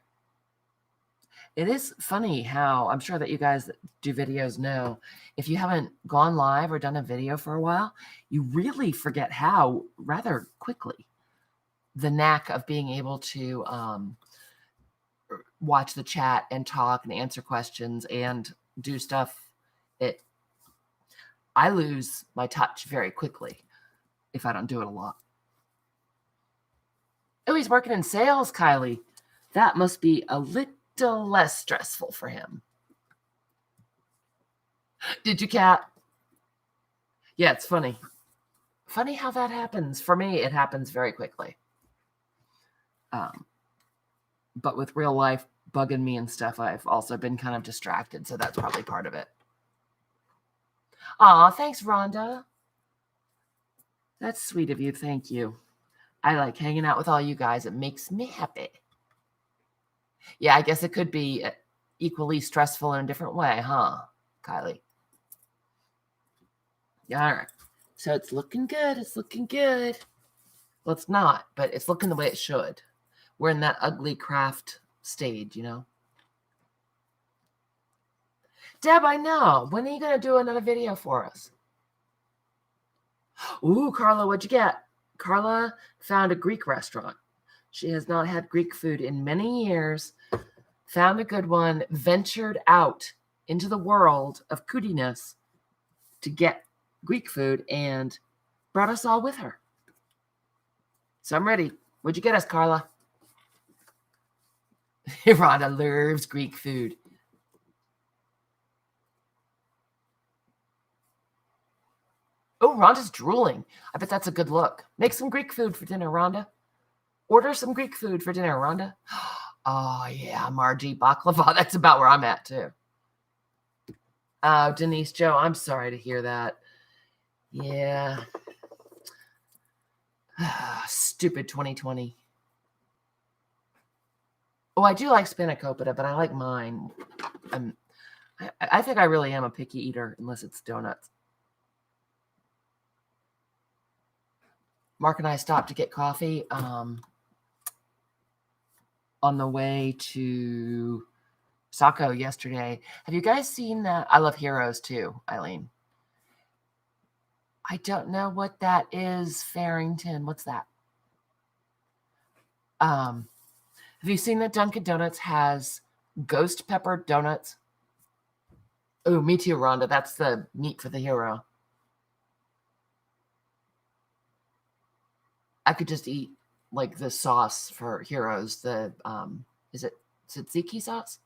It is funny how, I'm sure that you guys that do videos know, if you haven't gone live or done a video for a while, you really forget how rather quickly. The knack of being able to watch the chat and talk and answer questions and do stuff. I lose my touch very quickly if I don't do it a lot. Oh, he's working in sales, Kylie. That must be a little less stressful for him. Did you, Kat? Yeah, it's funny. Funny how that happens. For me, it happens very quickly. But with real life bugging me and stuff, I've also been kind of distracted, so that's probably part of it. Aw, thanks, Rhonda. That's sweet of you. Thank you. I like hanging out with all you guys. It makes me happy. Yeah, I guess it could be equally stressful in a different way, huh, Kylie? Yeah, all right. So it's looking good. It's looking good. Well, it's not, but it's looking the way it should. We're in that ugly craft stage, you know? Deb, I know. When are you going to do another video for us? Ooh, Carla, what'd you get? Carla found a Greek restaurant. She has not had Greek food in many years. Found a good one. Ventured out into the world of cootiness to get Greek food and brought us all with her. So I'm ready. What'd you get us, Carla? Rhonda loves Greek food. Oh, Rhonda's drooling. I bet that's a good look. Make some Greek food for dinner, Rhonda. Order some Greek food for dinner, Rhonda. Oh, yeah, Margie, baklava. That's about where I'm at, too. Oh, Denise Joe, I'm sorry to hear that. Yeah. Stupid 2020. Oh, I do like spanakopita, but I like mine. I think I really am a picky eater, unless it's donuts. Mark and I stopped to get coffee on the way to Saco yesterday. Have you guys seen that? I love Heroes too, Eileen. I don't know what that is, Farrington. What's that? Have you seen that Dunkin' Donuts has ghost pepper donuts? Oh, me too, Rhonda. That's the meat for the hero. I could just eat like the sauce for Heroes. The is it tzatziki sauce?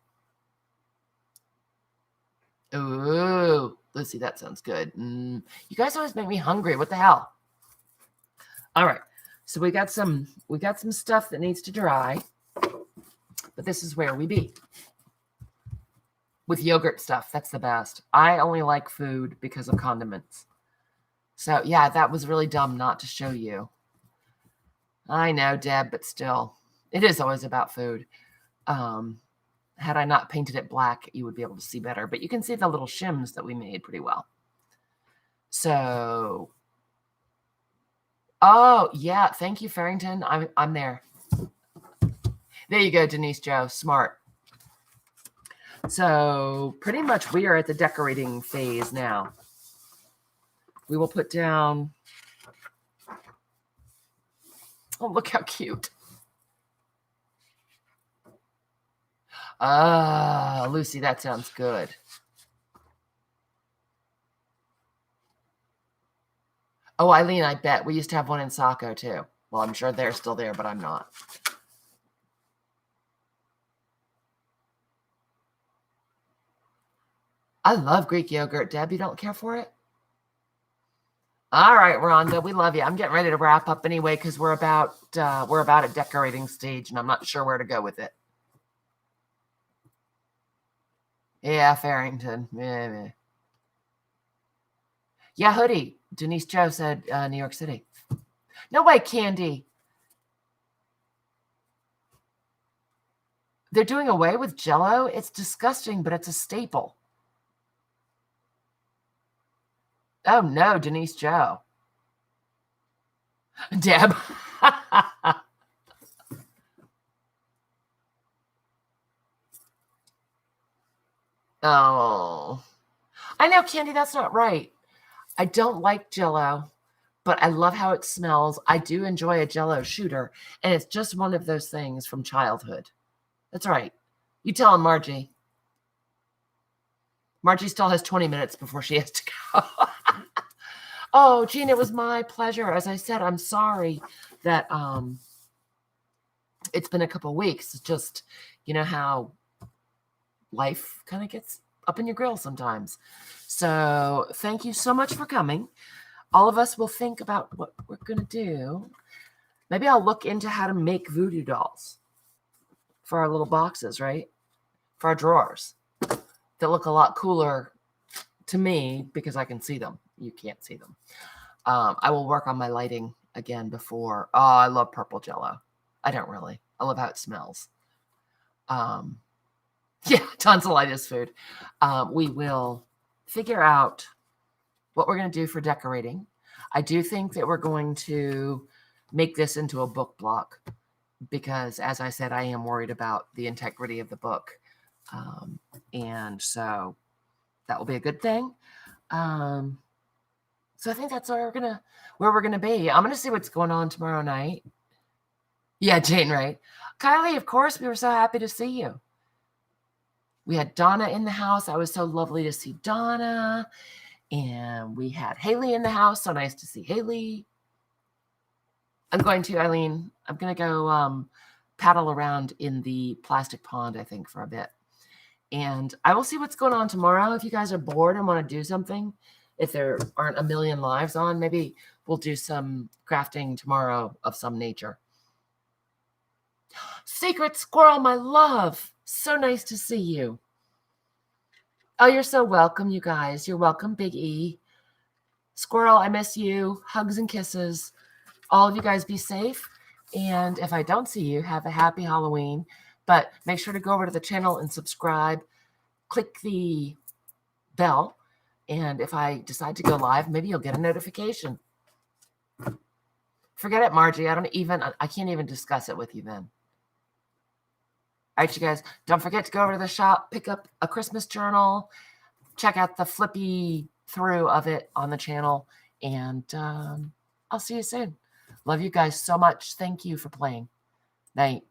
Ooh, Lucy, that sounds good. You guys always make me hungry. What the hell? All right, so we got some stuff that needs to dry, but this is where we be with yogurt stuff. That's the best. I only like food because of condiments. So yeah, that was really dumb not to show you. I know, Deb, but still, it is always about food. Had I not painted it black, you would be able to see better. But you can see the little shims that we made pretty well. So, oh, yeah, thank you, Farrington. I'm there. There you go, Denise Joe. Smart. So pretty much we are at the decorating phase now. We will put down, oh, look how cute. Ah, Lucy, that sounds good. Oh, Eileen, I bet. We used to have one in Saco, too. Well, I'm sure they're still there, but I'm not. I love Greek yogurt. Deb, you don't care for it? All right, Rhonda, we love you. I'm getting ready to wrap up anyway because we're about a decorating stage, and I'm not sure where to go with it. Yeah, Farrington. Yeah, Hoodie. Denise Joe said New York City. No way, Candy. They're doing away with Jell-O. It's disgusting, but it's a staple. Oh, no, Denise Joe. Deb. Oh. I know, Candy, that's not right. I don't like Jell-O, but I love how it smells. I do enjoy a Jell-O shooter, and it's just one of those things from childhood. That's right. You tell him, Margie. Margie still has 20 minutes before she has to go. Oh, Jean, it was my pleasure. As I said, I'm sorry that it's been a couple of weeks. It's just, you know how life kind of gets up in your grill sometimes. So thank you so much for coming. All of us will think about what we're going to do. Maybe I'll look into how to make voodoo dolls for our little boxes, right? For our drawers that look a lot cooler to me because I can see them. You can't see them. I will work on my lighting again before. Oh, I love purple Jell-O. I don't really. I love how it smells. Yeah, tonsillitis food. We will figure out what we're going to do for decorating. I do think that we're going to make this into a book block because, as I said, I am worried about the integrity of the book. And so that will be a good thing. So I think that's where we're gonna be. I'm gonna see what's going on tomorrow night. Yeah, Jane, right? Kylie, of course, we were so happy to see you. We had Donna in the house. It was so lovely to see Donna. And we had Haley in the house. So nice to see Haley. I'm going to, Eileen, I'm going to go paddle around in the plastic pond, I think, for a bit. And I will see what's going on tomorrow. If you guys are bored and want to do something, if there aren't a million lives on, maybe we'll do some crafting tomorrow of some nature. Secret Squirrel, my love. So nice to see you. Oh, you're so welcome, you guys. You're welcome, Big E. Squirrel, I miss you. Hugs and kisses. All of you guys be safe. And if I don't see you, have a happy Halloween. But make sure to go over to the channel and subscribe. Click the bell. And if I decide to go live, maybe you'll get a notification. Forget it, Margie. I can't even discuss it with you then. All right, you guys, don't forget to go over to the shop, pick up a Christmas journal, check out the flippy through of it on the channel, and I'll see you soon. Love you guys so much. Thank you for playing. Night.